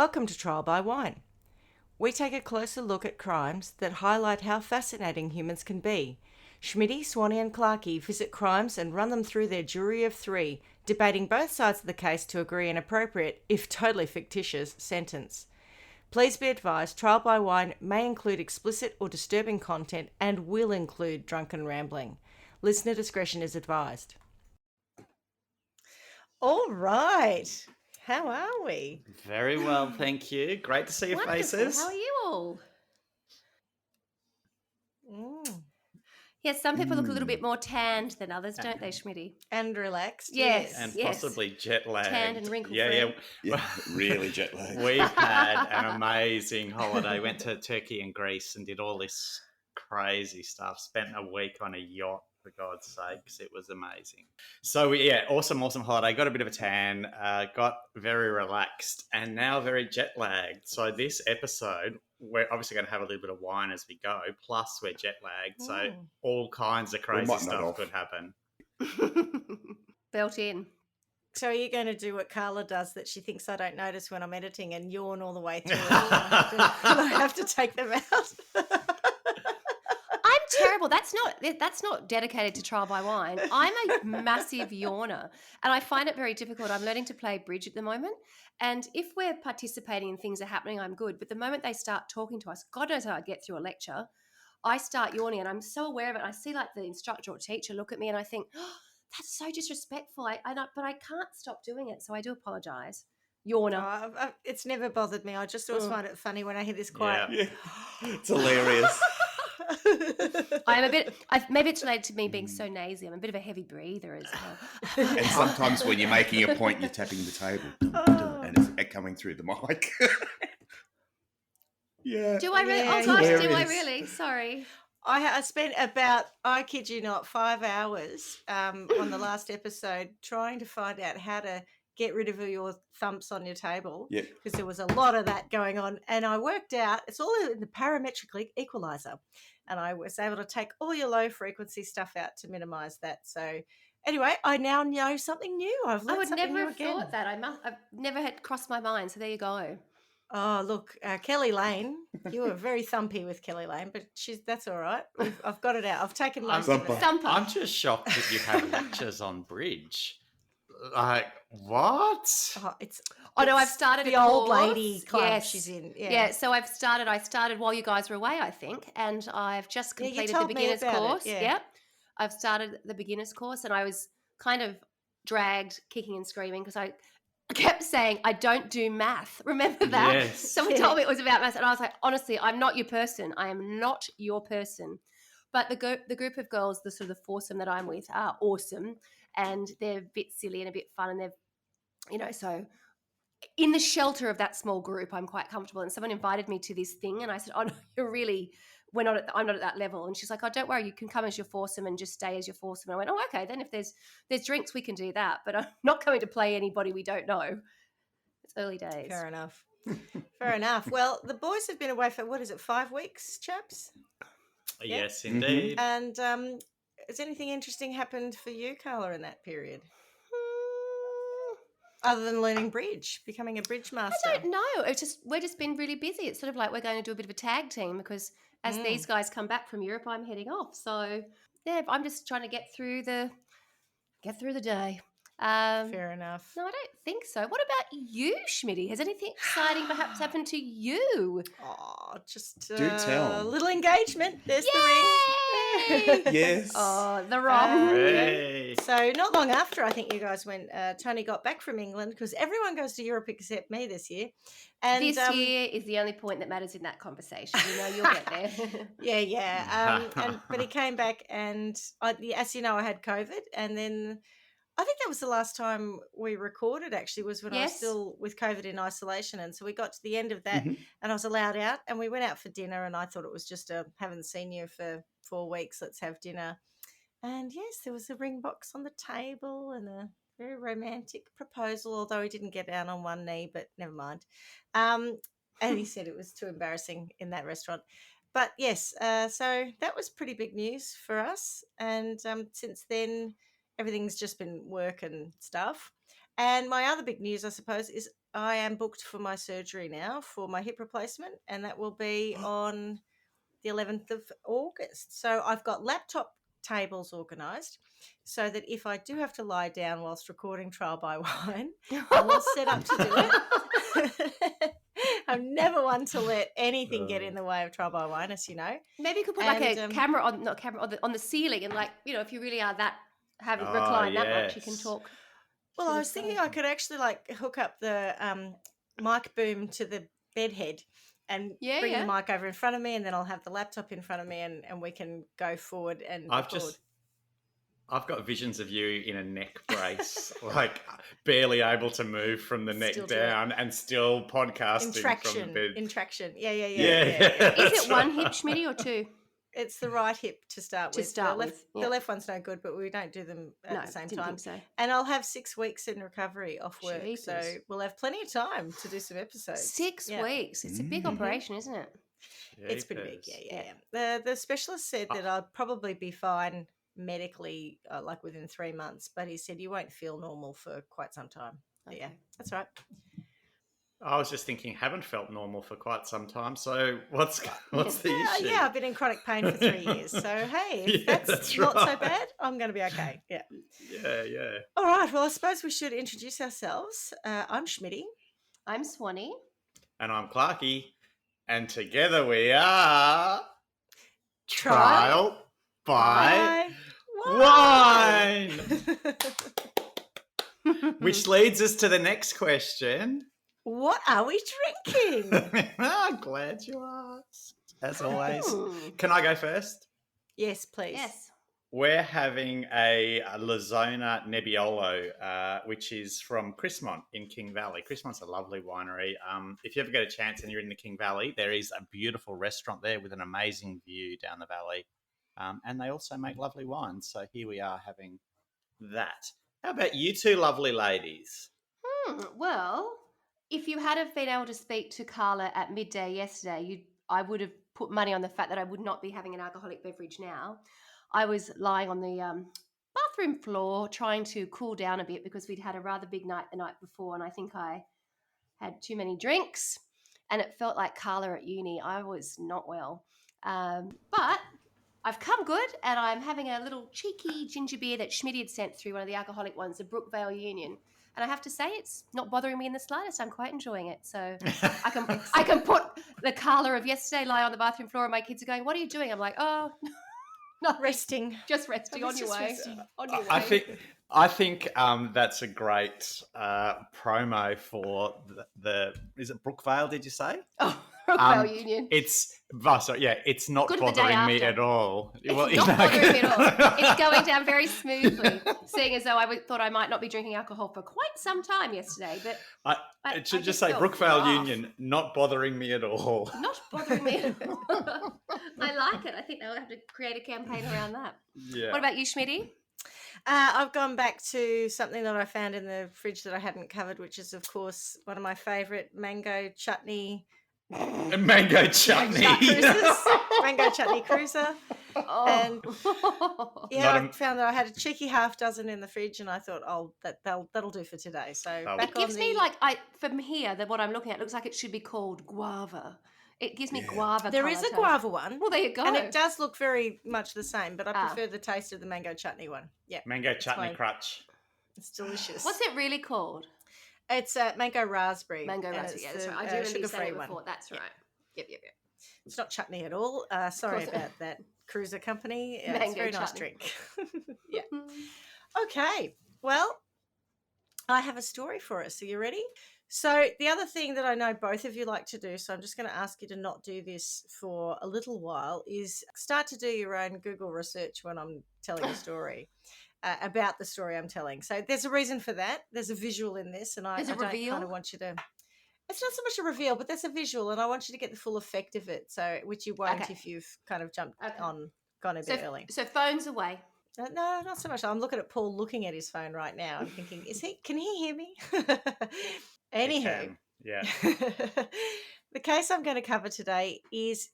Welcome to Trial by Wine. We take a closer look at crimes that highlight how fascinating humans can be. Schmidty, Swanee and Clarkey visit crimes and run them through their jury of three, debating both sides of the case to agree an appropriate, if totally fictitious, sentence. Please be advised, Trial by Wine may include explicit or disturbing content and will include drunken rambling. Listener discretion is advised. All right. How are we? Very well, thank you. Great to see your Wonderful. faces. How are you all? Mm. Yes, some people look a little bit more tanned than others, don't they, Schmidty? And relaxed. Yes. And possibly jet lagged. Tanned and wrinkle-free. Yeah. Really jet lagged. We've had an amazing holiday. Went to Turkey and Greece and did all this crazy stuff. Spent a week on a yacht, for God's sakes. It was amazing. So, awesome holiday. Got a bit of a tan, got very relaxed, and now very jet lagged. So this episode, we're obviously going to have a little bit of wine as we go, plus we're jet lagged. So all kinds of crazy stuff could happen. Built in. So are you going to do what Carla does, that she thinks I don't notice when I'm editing and yawn all the way through? I have to take them out. I'm terrible. That's not dedicated to Trial by Wine. I'm a massive yawner, and I find it very difficult. I'm learning to play bridge at the moment, and if we're participating and things are happening, I'm good. But the moment they start talking to us, God knows how I get through a lecture, I start yawning, and I'm so aware of it. I see like the instructor or teacher look at me, and I think, oh, that's so disrespectful. But I can't stop doing it, so I do apologise. Yawner. It's never bothered me. I just always find it funny when I hear this quiet. Yeah. It's hilarious. Maybe it's related to me being so nasy. I'm a bit of a heavy breather as well. And sometimes when you're making a point, you're tapping the table and it's echoing through the mic. Yeah. Do I really? Yeah, oh gosh, hilarious. do I really? Sorry. I spent about, I kid you not, 5 hours on the last episode trying to find out how to get rid of your thumps on your table, because there was a lot of that going on, and I worked out it's all in the parametric equalizer, and I was able to take all your low frequency stuff out to minimize that. So anyway, I now know something new. I've learned I would something never new have again. thought that. I've never had crossed my mind. So there you go. Oh, look, Kelly Lane, you were very thumpy with Kelly Lane, but that's all right. I've got it out. I've taken most of it. Thumper. I'm just shocked that you have lectures on bridge. Like, what? Oh no, I've started the a old course. lady club Yes. she's in. Yeah, so I started while you guys were away, I think, and I've just Yeah, you completed the told me beginner's about it, course. yeah. Yep. I've started the beginner's course, and I was kind of dragged kicking and screaming because I kept saying I don't do math. Remember that? Yes. Someone told me it was about math, and I was like, honestly, I'm not your person. I am not your person. But the group of girls, the sort of the foursome that I'm with, are awesome, and they're a bit silly and a bit fun, and they've, so in the shelter of that small group, I'm quite comfortable. And someone invited me to this thing, and I said, "Oh no, I'm not at that level." And she's like, "Oh, don't worry, you can come as your foursome and just stay as your foursome." And I went, "Oh, okay. Then if there's drinks, we can do that. But I'm not going to play anybody we don't know." It's early days. Fair enough. Fair enough. Well, the boys have been away for, 5 weeks, chaps? Yes, indeed. And has anything interesting happened for you, Carla, in that period? Other than learning bridge, becoming a bridge master? I don't know. We're just been really busy. It's sort of like we're going to do a bit of a tag team because as these guys come back from Europe, I'm heading off. So yeah, I'm just trying to get through the day. Fair enough. No, I don't think so. What about you, Schmidty? Has anything exciting perhaps happened to you? Oh, just Do tell. a little engagement. There's Yay! the ring. Yes. Oh, the rom. Hey. So not long after, I think you guys went, Tony got back from England, because everyone goes to Europe except me this year. And This year is the only point that matters in that conversation. You know, you'll get there. Yeah. But he came back, and as you know, I had COVID, and then I think that was the last time we recorded, actually, was when I was Yes. still with COVID in isolation. And so we got to the end of that, and I was allowed out, and we went out for dinner, and I thought it was just haven't seen you for 4 weeks, let's have dinner. And yes, there was a ring box on the table and a very romantic proposal, although he didn't get down on one knee, but never mind. And he said it was too embarrassing in that restaurant. But yes, so that was pretty big news for us. And since then, everything's just been work and stuff. And my other big news, I suppose, is I am booked for my surgery now for my hip replacement, and that will be on the 11th of August. So I've got laptop tables organised so that if I do have to lie down whilst recording Trial by Wine, I'm all set up to do it. I'm never one to let anything get in the way of Trial by Wine, as you know. Maybe you could put like a camera on, not camera, on the ceiling, and like, you know, if you really are that recline that much, you can talk. Well, I was thinking I could actually like hook up the mic boom to the bed head and bring the mic over in front of me, and then I'll have the laptop in front of me, and we can go forward and record. I've got visions of you in a neck brace, like barely able to move from the neck down and still podcasting from the bed. In traction. Yeah. Is it one hip, Schmidty, or two? It's the right hip to start with. The left one's no good, but we don't do them at the same time. Think so. And I'll have 6 weeks in recovery off work, so we'll have plenty of time to do some episodes. 6 weeks. It's a big operation, isn't it? It's pretty big, yeah. The specialist said that I'll probably be fine medically, like within 3 months, but he said you won't feel normal for quite some time. Okay. Yeah, that's right. I was just thinking, haven't felt normal for quite some time. So what's the issue? Yeah, I've been in chronic pain for 3 years. So hey, if that's not so bad, I'm going to be okay. Yeah. Yeah. All right. Well, I suppose we should introduce ourselves. I'm Schmidty. I'm Swanee. And I'm Clarky. And together we are Trial by Wine. Which leads us to the next question. What are we drinking? I'm glad you asked, as always. Can I go first? Yes, please. Yes. We're having a Lazona Nebbiolo, which is from Chrismont in King Valley. Chrismont's a lovely winery. If you ever get a chance and you're in the King Valley, there is a beautiful restaurant there with an amazing view down the valley. And they also make lovely wines. So here we are having that. How about you two lovely ladies? Well, if you had have been able to speak to Carla at midday yesterday, I would have put money on the fact that I would not be having an alcoholic beverage now. I was lying on the bathroom floor trying to cool down a bit because we'd had a rather big night the night before, and I think I had too many drinks, and it felt like Carla at uni. I was not well. But I've come good, and I'm having a little cheeky ginger beer that Schmidty had sent through, one of the alcoholic ones, the Brookvale Union. And I have to say, it's not bothering me in the slightest. I'm quite enjoying it. So I can put the Carla of yesterday lie on the bathroom floor, and my kids are going, "What are you doing?" I'm like, "Oh, not resting, just resting on your way." On your way. I think that's a great promo for the is it Brookvale? Did you say? Oh, Brookvale Union. It's not good bothering me at all. It's not bothering me at all. It's going down very smoothly, seeing as though I thought I might not be drinking alcohol for quite some time yesterday. But it should just say Brookvale Union, not bothering me at all. Not bothering me at all. I like it. I think they'll have to create a campaign around that. Yeah. What about you, Schmidty? I've gone back to something that I found in the fridge that I hadn't covered, which is, of course, one of my favourite mango chutney. Mango chutney. Mango chutney cruiser. Oh. And I found that I had a cheeky half dozen in the fridge, and I thought, that'll do for today. So it gives me from here that what I'm looking at looks like it should be called guava. It gives me guava. There is a guava one. Well, there you go. And it does look very much the same, but I prefer the taste of the mango chutney one. Yeah. Mango chutney crutch. It's delicious. What's it really called? It's mango raspberry. Mango raspberry, yeah, that's right. I do remember you saying it before. That's right. Yep. It's not chutney at all. Sorry about that, cruiser company. It's a very nice drink. Yeah. Okay. Well, I have a story for us. Are you ready? So the other thing that I know both of you like to do, so I'm just going to ask you to not do this for a little while, is start to do your own Google research when I'm telling a story. About the story I'm telling. So there's a reason for that. There's a visual in this, and I don't kind of want you to. It's not so much a reveal, but there's a visual, and I want you to get the full effect of it. So which you won't if you've kind of gone a bit early. So phones away. No, not so much. I'm looking at Paul looking at his phone right now. I'm thinking, can he hear me? Anywho, yeah. The case I'm going to cover today is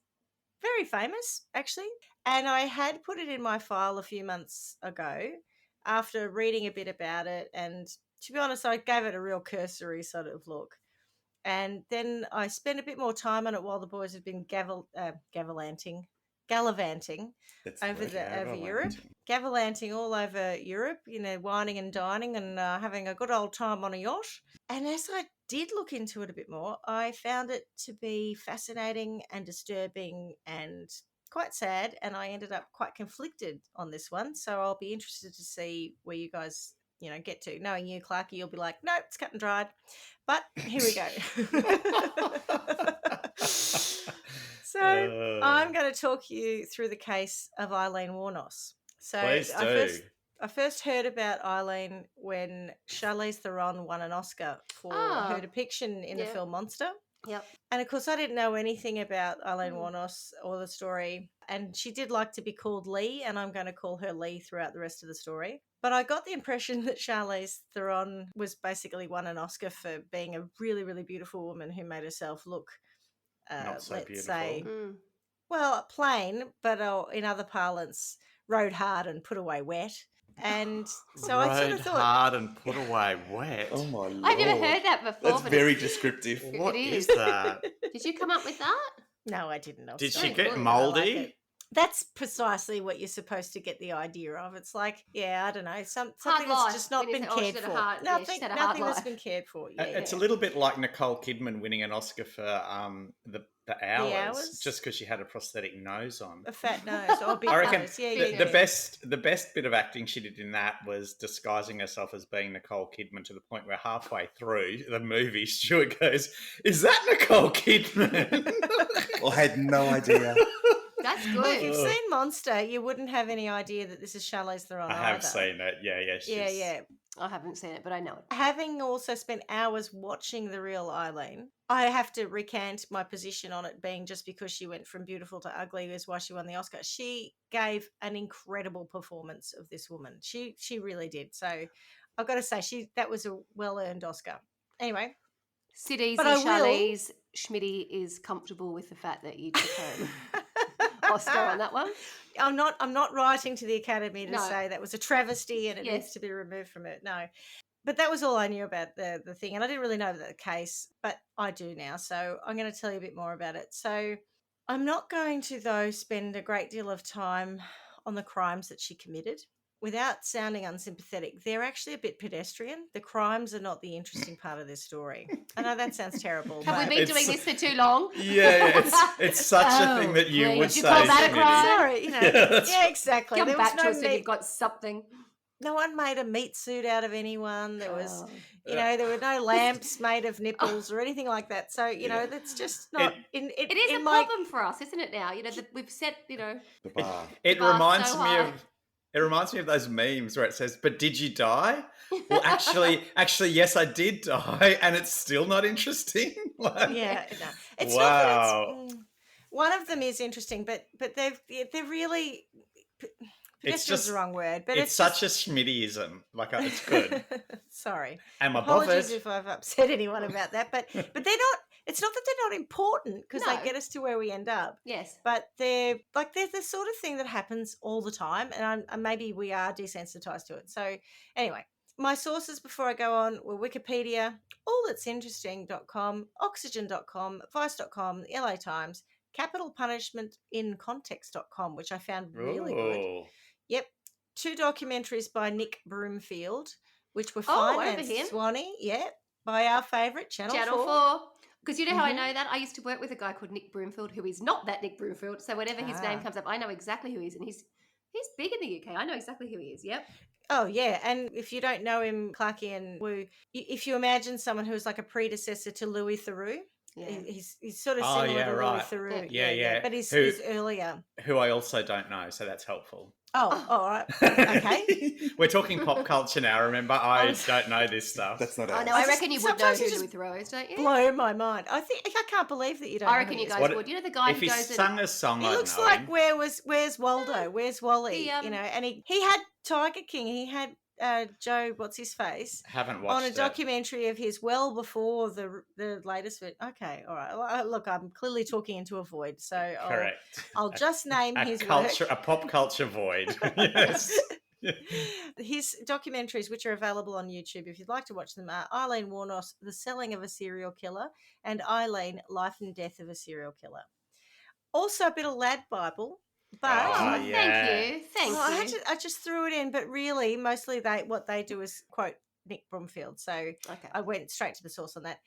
very famous, actually, and I had put it in my file a few months ago after reading a bit about it and to be honest, I gave it a real cursory sort of look. And then I spent a bit more time on it while the boys had been gallivanting That's the over word, over Europe, gallivanting. gallivanting all over Europe, whining and dining and having a good old time on a yacht. And as I did look into it a bit more, I found it to be fascinating and disturbing and quite sad. And I ended up quite conflicted on this one. So I'll be interested to see where you guys, get to. Knowing you, Clarky, you'll be like, nope, it's cut and dried. But here we go. So I'm going to talk you through the case of Aileen Wuornos. So Please do. I first heard about Aileen when Charlize Theron won an Oscar for her depiction in the Yeah. film Monster. Yep. And of course, I didn't know anything about Aileen Wuornos or the story. And she did like to be called Lee, and I'm going to call her Lee throughout the rest of the story. But I got the impression that Charlize Theron was basically won an Oscar for being a really, really beautiful woman who made herself look, Not so let's beautiful. say, Mm. well, plain, but in other parlance, rode hard and put away wet. And so I sort of Rode thought, hard and put away wet. Oh my lord! I've never heard that before. That's but very it's- descriptive. What It is is. that? Did you come up with that? no, I didn't know. Did she Very get good. mouldy? That's precisely what you're supposed to get the idea of. It's like, I don't know, something Hard that's life. just not When you been say, oh, cared she's had for. a hard- yeah, Nothing, she's had a hard nothing that's life. been cared for. Yeah, It's a little bit like Nicole Kidman winning an Oscar for the hours, Hours? just because she had a prosthetic nose on. a fat nose or a big I reckon nose. Yeah, the, yeah, the yeah. best bit of acting she did in that was disguising herself as being Nicole Kidman to the point where halfway through the movie, Stuart goes, "Is that Nicole Kidman?" I had no idea. That's Well, if good. you've seen Monster, you wouldn't have any idea that this is Charlize Theron I have either. seen it. Yeah, Yeah, yeah. I haven't seen it, but I know it. Having also spent hours watching the real Aileen, I have to recant my position on it being just because she went from beautiful to ugly is why she won the Oscar. She gave an incredible performance of this woman. She really did. So I've got to say that was a well-earned Oscar. Anyway, Cities But and I will- Charlize, Schmidty is comfortable with the fact that you took home Oscar on that one. I'm not writing to the Academy to No. say that was a travesty and it Yes. needs to be removed from it. No. But that was all I knew about the thing. And I didn't really know the case, but I do now. So I'm going to tell you a bit more about it. So I'm not going to, though, spend a great deal of time on the crimes that she committed. Without sounding unsympathetic, they're actually a bit pedestrian. The crimes are not the interesting part of this story. I know that sounds terrible. Have we but- been It's- doing this for too long? Yeah, it's such a thing that you please. would You say. call that a Smitty. crime? Sorry, Yeah, that's yeah, exactly. Come There was back to no us when need- you've got something. no one made a meat suit out of anyone. There was, Oh. there were no lamps made of nipples or anything like that. So, that's just not It is in a my problem for us, isn't it? Now, we've set, The bar. It Bar's reminds so me high. of. It reminds me of those memes where it says, "But did you die?" Well, actually, yes, I did die, and it's still not interesting. Like- yeah. No. It's not Wow. that one of them is interesting, but they're really pedestrian's just- the wrong word, but it's such a Schmittyism. Like it's good. Sorry. Am I Apologies bothered? if I've upset anyone about that, but they're not. It's not that they're not important because No. they get us to where we end up. yes. But they're the sort of thing that happens all the time, and maybe we are desensitized to it. So anyway, my sources before I go on were Wikipedia, allthat'sinteresting.com, oxygen.com, vice.com, the LA Times, capitalpunishmentincontext.com, which I found really good. Ooh. Yep. 2 documentaries by Nick Broomfield, which were Oh, over financed, him. Swanee, by our favourite Channel 4. Because you know how I Mhm. know that? I used to work with a guy called Nick Broomfield, who is not that Nick Broomfield. So whenever his name Ah. comes up, I know exactly who he is. And he's big in the UK. I know exactly who he is. Yep. Oh, yeah. And if you don't know him, Clarky and Wu, if you imagine someone who's like a predecessor to Louis Theroux, Yeah. he's sort of Oh, similar yeah, to Louis right. Theroux. Yeah. But he's Who- earlier. Who I also don't know, so that's helpful. Oh, all right. Okay. We're talking pop culture now. Remember, I was- don't know this stuff. That's not I ours. know. I I just- reckon you would know sometimes who you just Louis Theroux is, don't you? Blow my mind. I can't believe that you don't I know reckon who you he is. guys What- would. You know the guy if who he goes sung a song, He I'd looks know like him. where's Waldo? Where's Wally? He, And he had Tiger King. He had Joe, what's his face, Haven't on watched a it. documentary of his well before the latest. Okay, all right. Well, look, I'm clearly talking into a void, so Correct. I'll just name A his culture, work. a pop culture void. Yes. His documentaries, which are available on YouTube if you'd like to watch them, are Aileen Wuornos, The Selling of a Serial Killer, and Aileen, Life and Death of a Serial Killer. Also a bit of Lad Bible, but... Oh, Oh, yeah. thank you. Thank you. I just threw it in, but really, mostly what they do is quote Nick Bromfield. So Okay. I went straight to the source on that.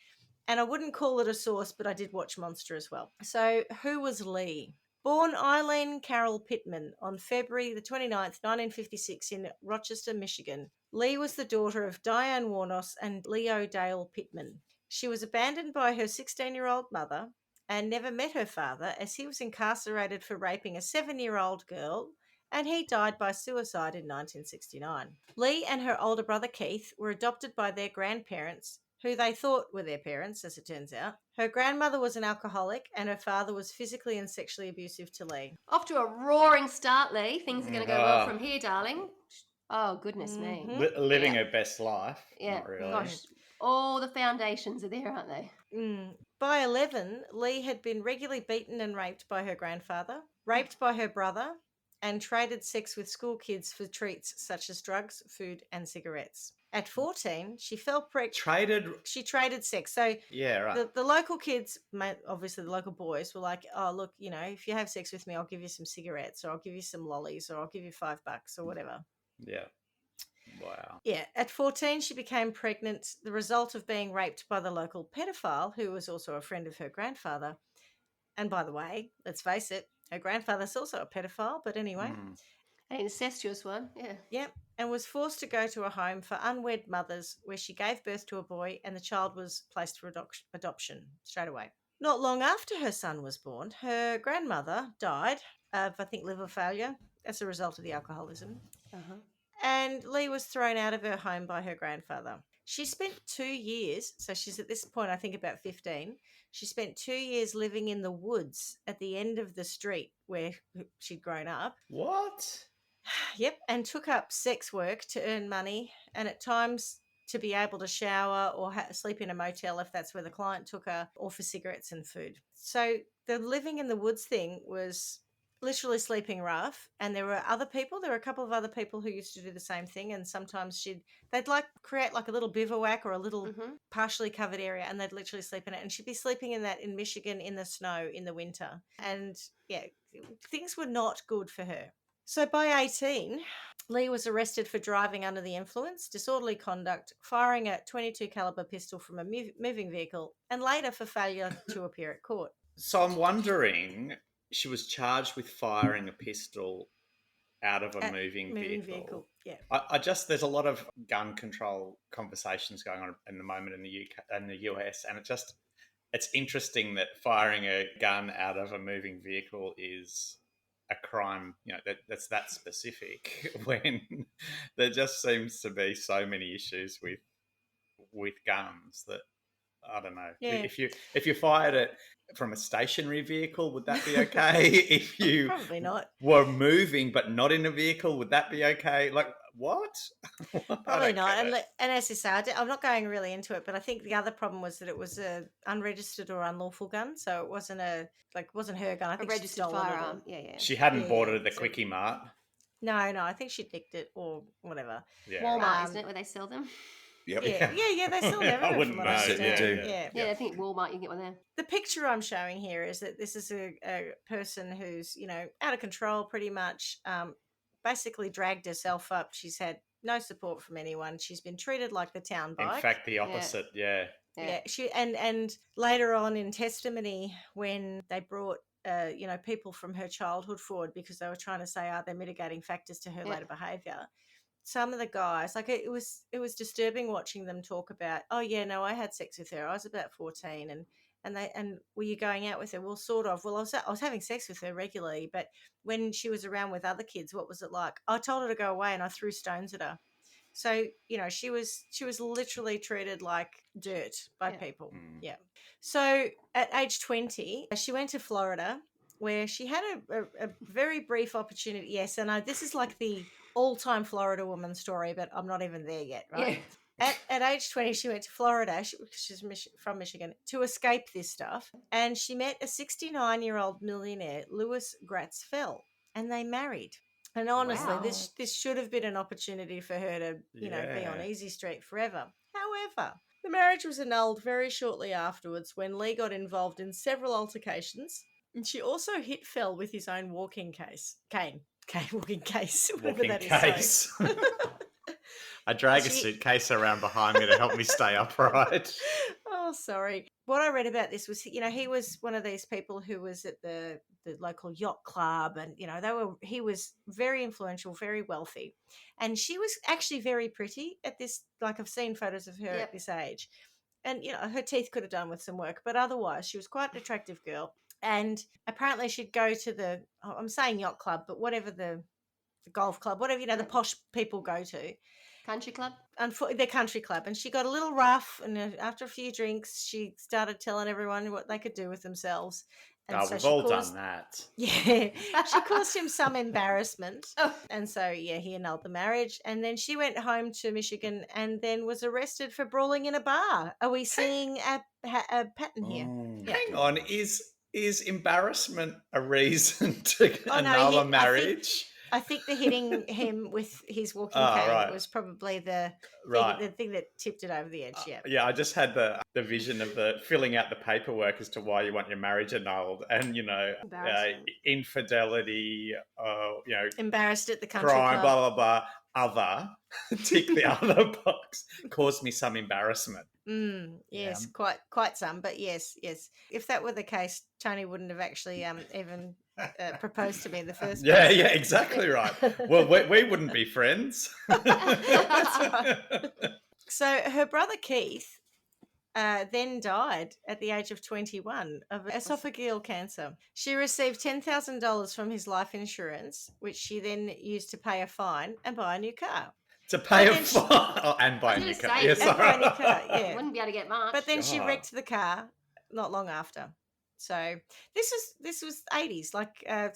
And I wouldn't call it a source, but I did watch Monster as well. So who was Lee? Born Eileen Carol Pittman on February the 29th, 1956 in Rochester, Michigan. Lee was the daughter of Diane Wuornos and Leo Dale Pittman. She was abandoned by her 16-year-old mother and never met her father as he was incarcerated for raping a 7-year-old girl, and he died by suicide in 1969. Lee and her older brother Keith were adopted by their grandparents, who they thought were their parents, as it turns out. Her grandmother was an alcoholic, and her father was physically and sexually abusive to Lee. Off to a roaring start, Lee. Things are going to go well Oh. from here, darling. Oh, goodness me. Living Yeah. her best life. Yeah. Not really. Gosh, all the foundations are there, aren't they? By 11, Lee had been regularly beaten and raped by her grandfather, raped by her brother, and traded sex with school kids for treats such as drugs, food, and cigarettes. At 14, she fell pregnant. She traded sex. So Yeah, right. the local kids, obviously the local boys, were like, oh, look, if you have sex with me, I'll give you some cigarettes, or I'll give you some lollies, or I'll give you $5 or whatever. Yeah. Wow. Yeah. At 14, she became pregnant, the result of being raped by the local pedophile, who was also a friend of her grandfather. And by the way, let's face it, her grandfather's also a pedophile, but anyway. An incestuous one, yeah. Yep. And was forced to go to a home for unwed mothers where she gave birth to a boy and the child was placed for adoption straight away. Not long after her son was born, her grandmother died of, I think, liver failure as a result of the alcoholism. And Lee was thrown out of her home by her grandfather. She spent 2 years, so she's at this point, I think, about 15. She spent 2 years living in the woods at the end of the street where she'd grown up. What? Yep, and took up sex work to earn money and at times to be able to shower or sleep in a motel if that's where the client took her, or for cigarettes and food. So the living in the woods thing was literally sleeping rough, and there were a couple of other people who used to do the same thing, and sometimes they'd create like a little bivouac or a little partially covered area, and they'd literally sleep in it, and she'd be sleeping in that in Michigan in the snow in the winter. And yeah, things were not good for her. So by 18, Lee was arrested for driving under the influence, disorderly conduct, firing a .22 caliber pistol from a moving vehicle, and later for failure to appear at court. So I'm wondering, she was charged with firing a pistol out of a moving vehicle. Yeah. There's a lot of gun control conversations going on in the moment in the UK and the US, and it's interesting that firing a gun out of a moving vehicle is a crime, that's that specific, when there just seems to be so many issues with guns that I don't know. Yeah. If you fired it from a stationary vehicle, would that be okay? If you Probably not. were moving but not in a vehicle, would that be okay? Like, what? Probably not. And as you say, I'm not going really into it, but I think the other problem was that it was a unregistered or unlawful gun, so it wasn't her gun. I think A registered firearm. Yeah. She hadn't bought it at the Quickie Mart. No, I think she nicked it or whatever. Yeah. Walmart, isn't it, where they sell them? Yep. Yeah, they still never. I wouldn't know. Yeah, I think Walmart, you can get one there. The picture I'm showing here is that this is a person who's, out of control pretty much, basically dragged herself up. She's had no support from anyone. She's been treated like the town bike. In fact, the opposite, yeah. She and later on in testimony, when they brought people from her childhood forward because they were trying to say, are there mitigating factors to her later behaviour? Some of the guys, it was disturbing watching them talk about, oh yeah, no, I had sex with her. I was about 14, and were you going out with her? Well, sort of. Well, I was having sex with her regularly, but when she was around with other kids, what was it like? I told her to go away, and I threw stones at her. So she was literally treated like dirt by people. Yeah. So at age 20, she went to Florida, where she had a very brief opportunity. Yes, and this is like the all-time Florida woman story, but I'm not even there yet, right? Yeah. At age 20, she went to Florida, she's from Michigan, to escape this stuff, and she met a 69-year-old millionaire, Louis Gratz Fell, and they married. And honestly, Wow. this should have been an opportunity for her to, be on Yeah. easy street forever. However, the marriage was annulled very shortly afterwards when Lee got involved in several altercations, and she also hit Fell with his own walking cane, walking case, whatever Walking that is. case. Sorry. I drag a She- suitcase around behind me to help me stay upright. Oh, sorry. What I read about this was, he was one of these people who was at the local yacht club, and he was very influential, very wealthy, and she was actually very pretty at this. Like, I've seen photos of her Yep. at this age, and her teeth could have done with some work, but otherwise she was quite an attractive girl. And apparently she'd go to I'm saying yacht club, but whatever the golf club, whatever the posh people go to. Country club? The country club, and she got a little rough, and after a few drinks she started telling everyone what they could do with themselves, and so We've she all caused, done that. yeah, she caused him some embarrassment. Oh. And so he annulled the marriage, and then she went home to Michigan and then was arrested for brawling in a bar. Are we seeing a pattern here? Oh, Yeah. Hang on, is embarrassment a reason to Oh, no, annul I a think- marriage? I think the hitting him with his walking Oh, cane right. was probably the Right. thing that tipped it over the edge. Yeah. Yeah, I just had the vision of the filling out the paperwork as to why you want your marriage annulled, and Embarrassment. infidelity, Embarrassed at the country crime, club. blah blah blah. Other, tick the other box. Caused me some embarrassment. Yes, Yeah. quite some, but yes. If that were the case, Tony wouldn't have actually even proposed to me in the first Yeah, place. yeah, exactly right. Well, we wouldn't be friends. That's right. So her brother Keith then died at the age of 21 of esophageal cancer. She received $10,000 from his life insurance, which she then used to pay a fine and buy a new car. To pay a then she- fine and buy I a was new gonna car. say, Yes, and buy a new sorry. car, yeah. Wouldn't be able to get much. But then she God. wrecked the car not long after. So this was 80s,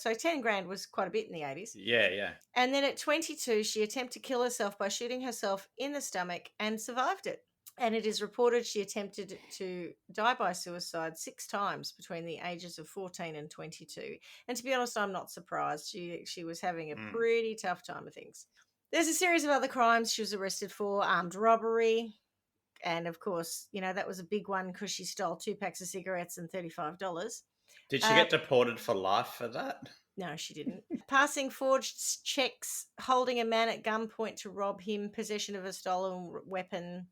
so 10 grand was quite a bit in the 80s. Yeah. And then at 22, she attempted to kill herself by shooting herself in the stomach and survived it. And it is reported she attempted to die by suicide 6 times between the ages of 14 and 22. And to be honest, I'm not surprised. She was having a pretty tough time of things. There's a series of other crimes she was arrested for: armed robbery. And of course, that was a big one because she stole 2 packs of cigarettes and $35. Did she get deported for life for that? No, she didn't. Passing forged checks, holding a man at gunpoint to rob him, possession of a stolen weapon,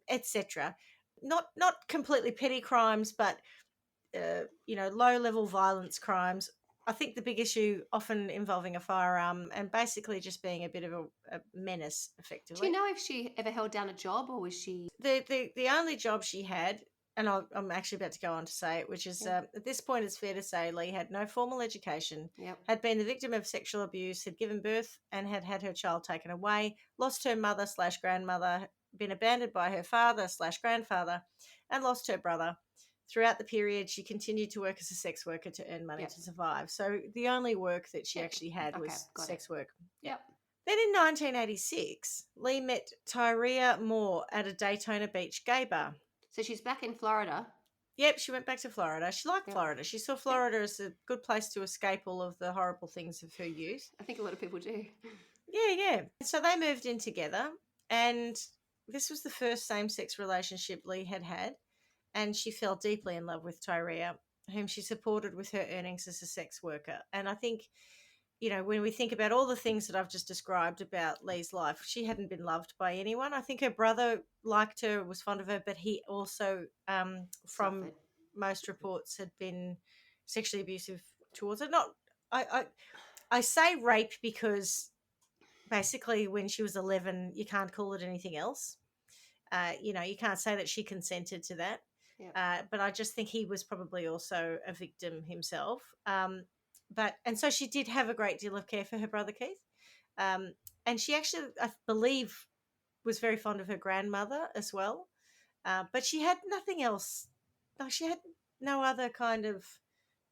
etc. Not completely petty crimes, but low level violence crimes. I think the big issue often involving a firearm and basically just being a bit of a menace, effectively. Do you know if she ever held down a job, or was she? The only job she had, and I'm actually about to go on to say it, which is at this point it's fair to say Lee had no formal education, Yep. had been the victim of sexual abuse, had given birth and had had her child taken away, lost her mother/grandmother, been abandoned by her father/grandfather, and lost her brother. Throughout the period, she continued to work as a sex worker to earn money to survive. So the only work that she actually had was sex work. Yep. Then in 1986, Lee met Tyria Moore at a Daytona Beach gay bar. So she's back in Florida. Yep, she went back to Florida. She liked Florida. She saw Florida as a good place to escape all of the horrible things of her youth. I think a lot of people do. Yeah. So they moved in together, and this was the first same-sex relationship Lee had had, and she fell deeply in love with Tyria, whom she supported with her earnings as a sex worker. And I think, when we think about all the things that I've just described about Lee's life, she hadn't been loved by anyone. I think her brother liked her, was fond of her, but he also, from Suffered. most reports, had been sexually abusive towards her. I say rape because basically when she was 11, you can't call it anything else. You can't say that she consented to that. Yep. But I just think he was probably also a victim himself. And so she did have a great deal of care for her brother Keith. And she actually, I believe, was very fond of her grandmother as well. But she had nothing else. Like, she had no other kind of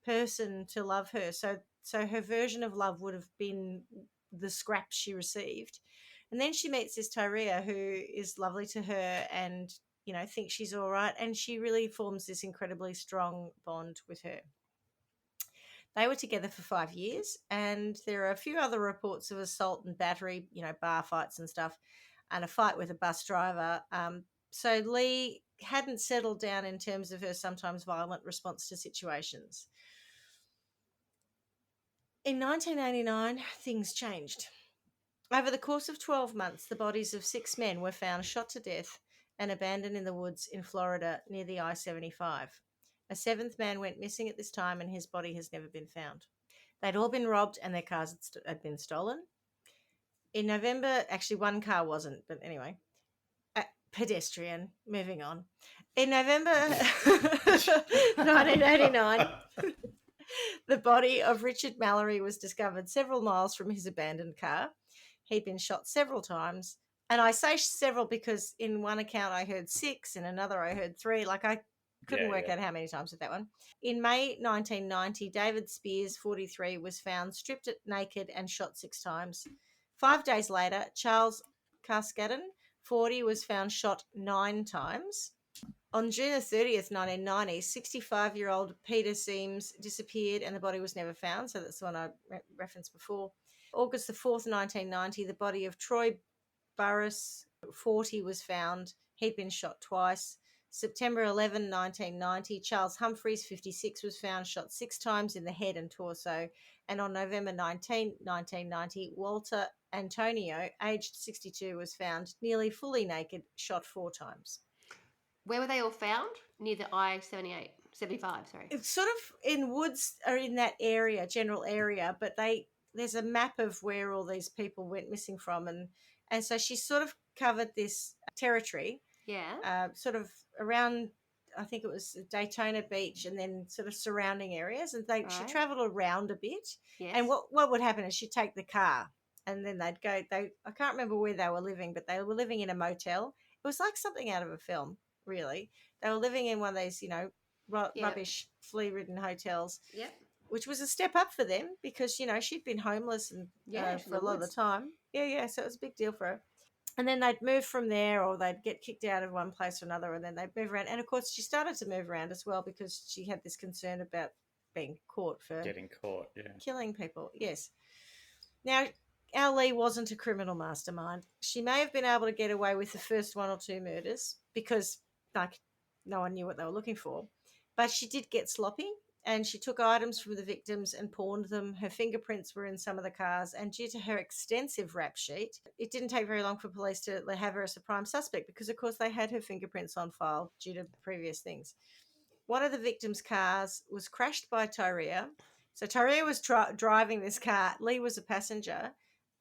person to love her. So her version of love would have been the scraps she received. And then she meets this Tyria who is lovely to her and, thinks she's all right. And she really forms this incredibly strong bond with her. They were together for 5 years, and there are a few other reports of assault and battery, bar fights and stuff, and a fight with a bus driver. So Lee hadn't settled down in terms of her sometimes violent response to situations. In 1989, things changed. Over the course of 12 months, the bodies of 6 men were found shot to death and abandoned in the woods in Florida near the I-75. A 7th man went missing at this time, and his body has never been found. They'd all been robbed and their cars had been stolen. In November, actually one car wasn't, but anyway, pedestrian, moving on. In November 1989, the body of Richard Mallory was discovered several miles from his abandoned car. He'd been shot several times. And I say several because in one account I heard 6, in another I heard 3. Like I couldn't work out how many times with that one. In May 1990, David Spears, 43, was found stripped naked and shot 6 times. 5 days later, Charles Cascadon, 40, was found shot 9 times. On June 30th, 1990, 65-year-old Peter Seams disappeared and the body was never found. So that's the one I referenced before. August the 4th, 1990, the body of Troy Burris, 40, was found. He'd been shot twice. September 11, 1990, Charles Humphreys, 56, was found shot 6 times in the head and torso. And on November 19, 1990, Walter Antonio, aged 62, was found nearly fully naked, shot 4 times. Where were they all found? Near the I-75, sorry. It's sort of in woods or in that area, general area, but there's a map of where all these people went missing from. And so she sort of covered this territory. Yeah. Sort of around, I think it was Daytona Beach and then sort of surrounding areas. And she travelled around a bit. Yes. And what would happen is she'd take the car and then they'd go, I can't remember where they were living, but they were living in a motel. It was like something out of a film, really. They were living in one of those, rubbish, flea-ridden hotels. Yep. Which was a step up for them because, she'd been homeless and for a lot of the time. Yeah, so it was a big deal for her. And then they'd move from there or they'd get kicked out of one place or another and then they'd move around. And, of course, she started to move around as well because she had this concern about being caught for getting caught, killing people, yes. Now, our Lee wasn't a criminal mastermind. She may have been able to get away with the first 1 or 2 murders because, no one knew what they were looking for. But she did get sloppy. And she took items from the victims and pawned them. Her fingerprints were in some of the cars. And due to her extensive rap sheet, it didn't take very long for police to have her as a prime suspect because, of course, they had her fingerprints on file due to previous things. One of the victims' cars was crashed by Tyrea. So Tyrea was driving this car. Lee was a passenger.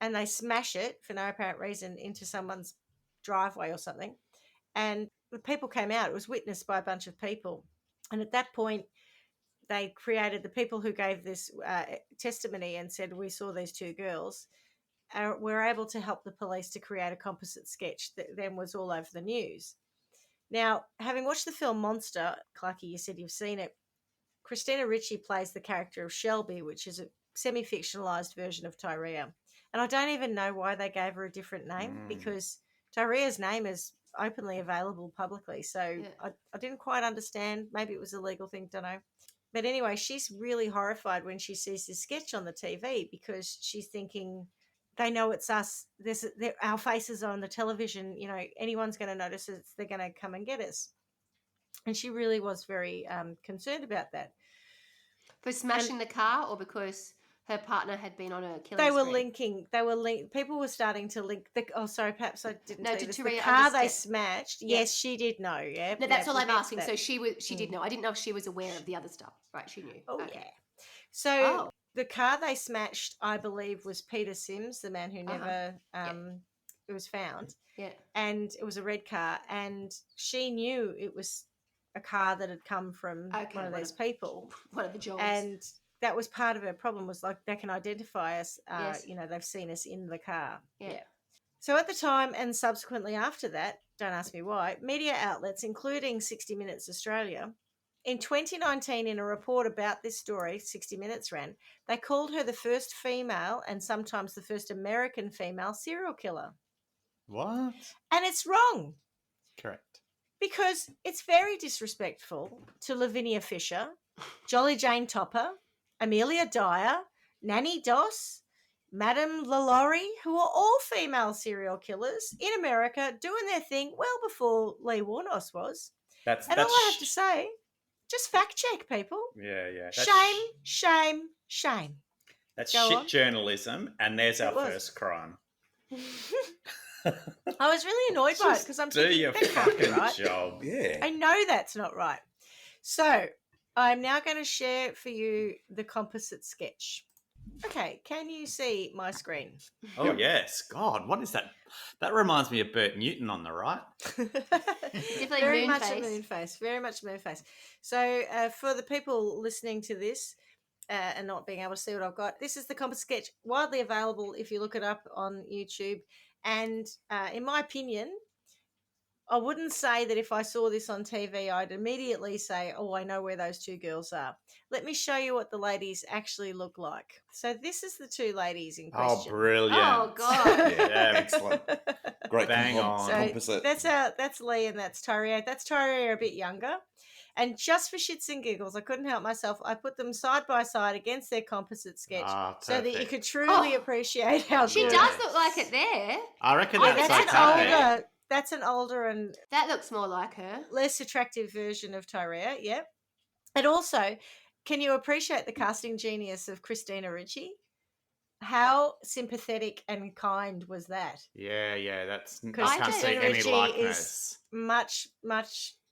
And they smash it for no apparent reason into someone's driveway or something. And the people came out. It was witnessed by a bunch of people. And at that point, they created, the people who gave this testimony and said, we saw these 2 girls, were able to help the police to create a composite sketch that then was all over the news. Now, having watched the film Monster, Clarky, you said you've seen it, Christina Ricci plays the character of Shelby, which is a semi-fictionalised version of Tyrea. And I don't even know why they gave her a different name because Tyrea's name is openly available publicly. So I didn't quite understand. Maybe it was a legal thing, don't know. But anyway, she's really horrified when she sees this sketch on the TV because she's thinking, they know it's us. Our faces are on the television. Anyone's going to notice us. They're going to come and get us. And she really was very concerned about that. For smashing the car or because her partner had been on a killing They were spree? linking. People were starting to link. Sorry, perhaps I didn't tell you this. The Tyrea car understand? they smashed, yes, she did know. Yeah, No, that's all I'm asking. that. So she did know. I didn't know if she was aware of the other stuff. Right, she knew. Oh, okay. yeah. So the car they smashed, I believe, was Peter Sims, the man who never it was found. Yeah. And it was a red car. And she knew it was a car that had come from one of those people. One of the jobs. And that was part of her problem was like they can identify us. Yes. They've seen us in the car. Yeah. So at the time and subsequently after that, don't ask me why, media outlets, including 60 Minutes Australia, in 2019, in a report about this story, 60 Minutes ran, they called her the first female and sometimes the first American female serial killer. What? And it's wrong. Correct. Because it's very disrespectful to Lavinia Fisher, Jolly Jane Topper, Amelia Dyer, Nanny Doss, Madame LaLaurie, who are all female serial killers in America doing their thing well before Lee Wuornos was. That's And all I have to say, just fact check, people. yeah. Shame. That's Go shit on. journalism, and there's our was. first crime. I was really annoyed by it because I'm Do thinking your that can't be fucking right. job. Yeah. I know that's not right. So I'm now going to share for you the composite sketch. Okay, can you see my screen? Oh yes, God, what is that? That reminds me of Bert Newton on the right. Definitely Very moon much face. a moon face. Very much a moon face. So for the people listening to this and not being able to see what I've got, this is the composite sketch, widely available if you look it up on YouTube. And in my opinion, I wouldn't say that if I saw this on TV, I'd immediately say, oh, I know where those two girls are. Let me show you what the ladies actually look like. So this is the two ladies in Oh, question. brilliant! Oh, God. Yeah, Excellent. Great Bang on. So composite. that's Lee and that's Tyria. That's Tyria a bit younger. And just for shits and giggles, I couldn't help myself. I put them side by side against their composite sketch so that you Perfect. could truly appreciate how She good. does look like it there. I reckon Yeah, that's that's okay. an older. That's an older and That looks more like her. less attractive version of Tyria. Yep. And also, can you appreciate the casting genius of Christina Ricci? How sympathetic and kind was that? Yeah. That's I 'Cause can't see Christina any Ricci likeness. Much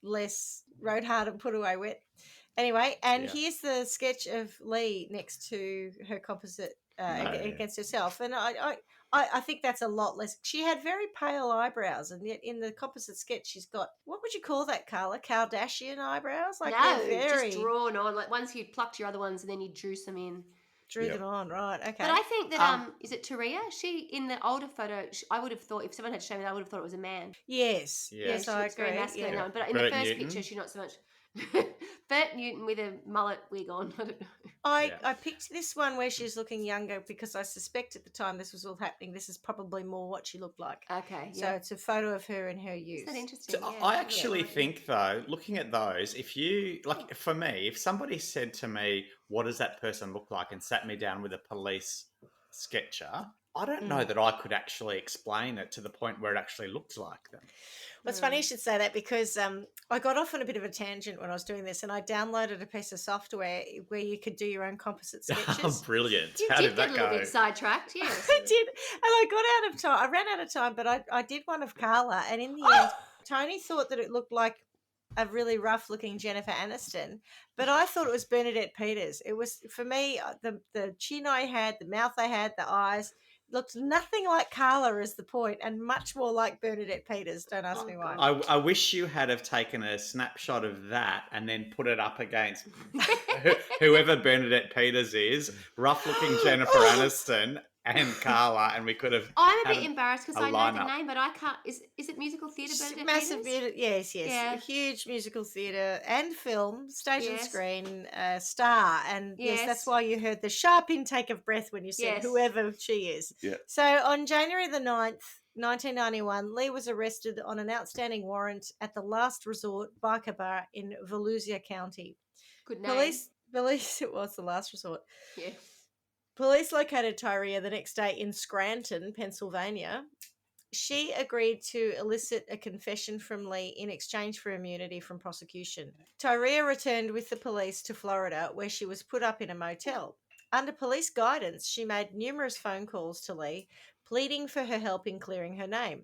less rode hard and put away wet. Anyway, and Yeah. here's the sketch of Lee next to her composite against herself, and I think that's a lot less. She had very pale eyebrows, and yet in the composite sketch, she's got, what would you call that, Carla? Kardashian eyebrows? Like No, they're very just drawn on. Like once you plucked your other ones and then you drew some in. drew Yep. them on, right? Okay. But I think that is it Taria? She in the older photo, I would have thought if someone had shown me that, I would have thought it was a man. yes, Yeah. yes, she I looks agree. very masculine. Yeah. That one. But in Bert the first Newton. picture, she's not so much. Bert Newton with a mullet wig on. I don't know. I picked this one where she's looking younger because I suspect at the time this was all happening, this is probably more what she looked like. Okay, So it's a photo of her in her youth. Isn't that interesting? So Yeah, I she actually looks like think, though, looking at those, if you, like, for me, if somebody said to me, what does that person look like, and sat me down with a police sketcher, I don't know that I could actually explain it to the point where it actually looked like them. Well, it's funny you should say that because I got off on a bit of a tangent when I was doing this, and I downloaded a piece of software where you could do your own composite sketches. Brilliant. You How did did get that a little go? bit sidetracked, yes. I did, and I got out of time. I ran out of time, but I did one of Carla, and in the end, Tony thought that it looked like a really rough-looking Jennifer Aniston, but I thought it was Bernadette Peters. It was, for me, the chin I had, the mouth I had, the eyes looked nothing like Carla is the point, and much more like Bernadette Peters. Don't ask me why. I wish you had have taken a snapshot of that and then put it up against whoever Bernadette Peters is, rough-looking Jennifer Aniston and Carla, and we could have. I'm a had bit embarrassed because a I know the lineup. name, but I can't. Is it musical theatre? Bernadette Massive Peters? yes, Yeah. a huge musical theatre and film, stage and Yes. screen star, and yes, that's Yes. why you heard the sharp intake of breath when you said Yes. whoever she is. Yeah. So on January the 9th, 1991, Lee was arrested on an outstanding warrant at the Last Resort biker bar in Volusia County. Good name. Police, it was the Last Resort. Yeah. Police located Tyria the next day in Scranton, Pennsylvania. She agreed to elicit a confession from Lee in exchange for immunity from prosecution. Tyria returned with the police to Florida, where she was put up in a motel. Under police guidance, she made numerous phone calls to Lee, pleading for her help in clearing her name.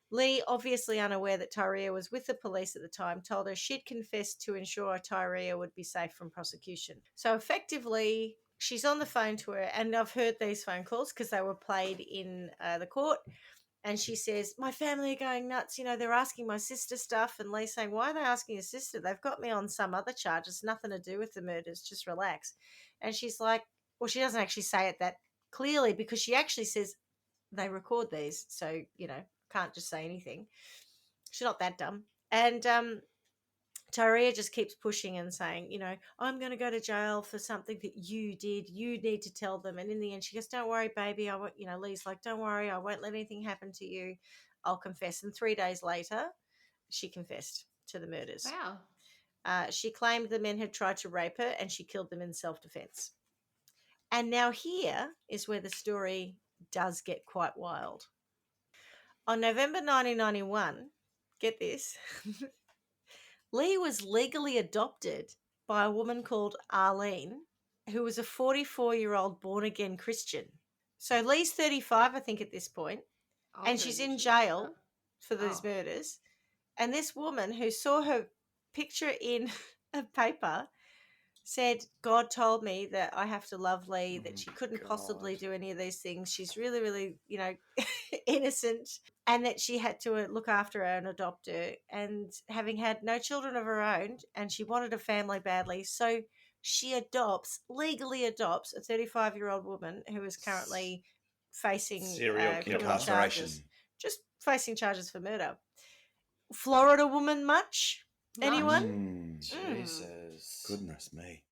Lee, obviously unaware that Tyria was with the police at the time, told her she'd confessed to ensure Tyria would be safe from prosecution. So effectively, she's on the phone to her, and I've heard these phone calls because they were played in the court. And she says, my family are going nuts. You know, they're asking my sister stuff. And Lee's saying, why are they asking your sister? They've got me on some other charges, nothing to do with the murders. Just relax. And she's like, well, she doesn't actually say it that clearly because she actually says they record these. So, you know, can't just say anything. She's not that dumb. And Tyria just keeps pushing and saying, you know, I'm going to go to jail for something that you did. You need to tell them. And in the end, she goes, don't worry, baby. I won't, you know, Lee's like, don't worry. I won't let anything happen to you. I'll confess. And 3 days later, she confessed to the murders. Wow. She claimed the men had tried to rape her and she killed them in self-defense. And now here is where the story does get quite wild. On November 1991, get this, Lee was legally adopted by a woman called Aileen, who was a 44-year-old born-again Christian. So Lee's 35, I think, at this point, and she's in jail for these murders. And this woman who saw her picture in a paper said, God told me that I have to love Lee, that she couldn't possibly do any of these things. She's really, really, innocent, and that she had to look after her and adopt her. And having had no children of her own, and she wanted a family badly, so she legally adopts a 35-year-old woman who is currently facing Serial killer. criminal Incarceration. charges. Just facing charges for murder. Florida woman much? Anyone? Jesus. Goodness me.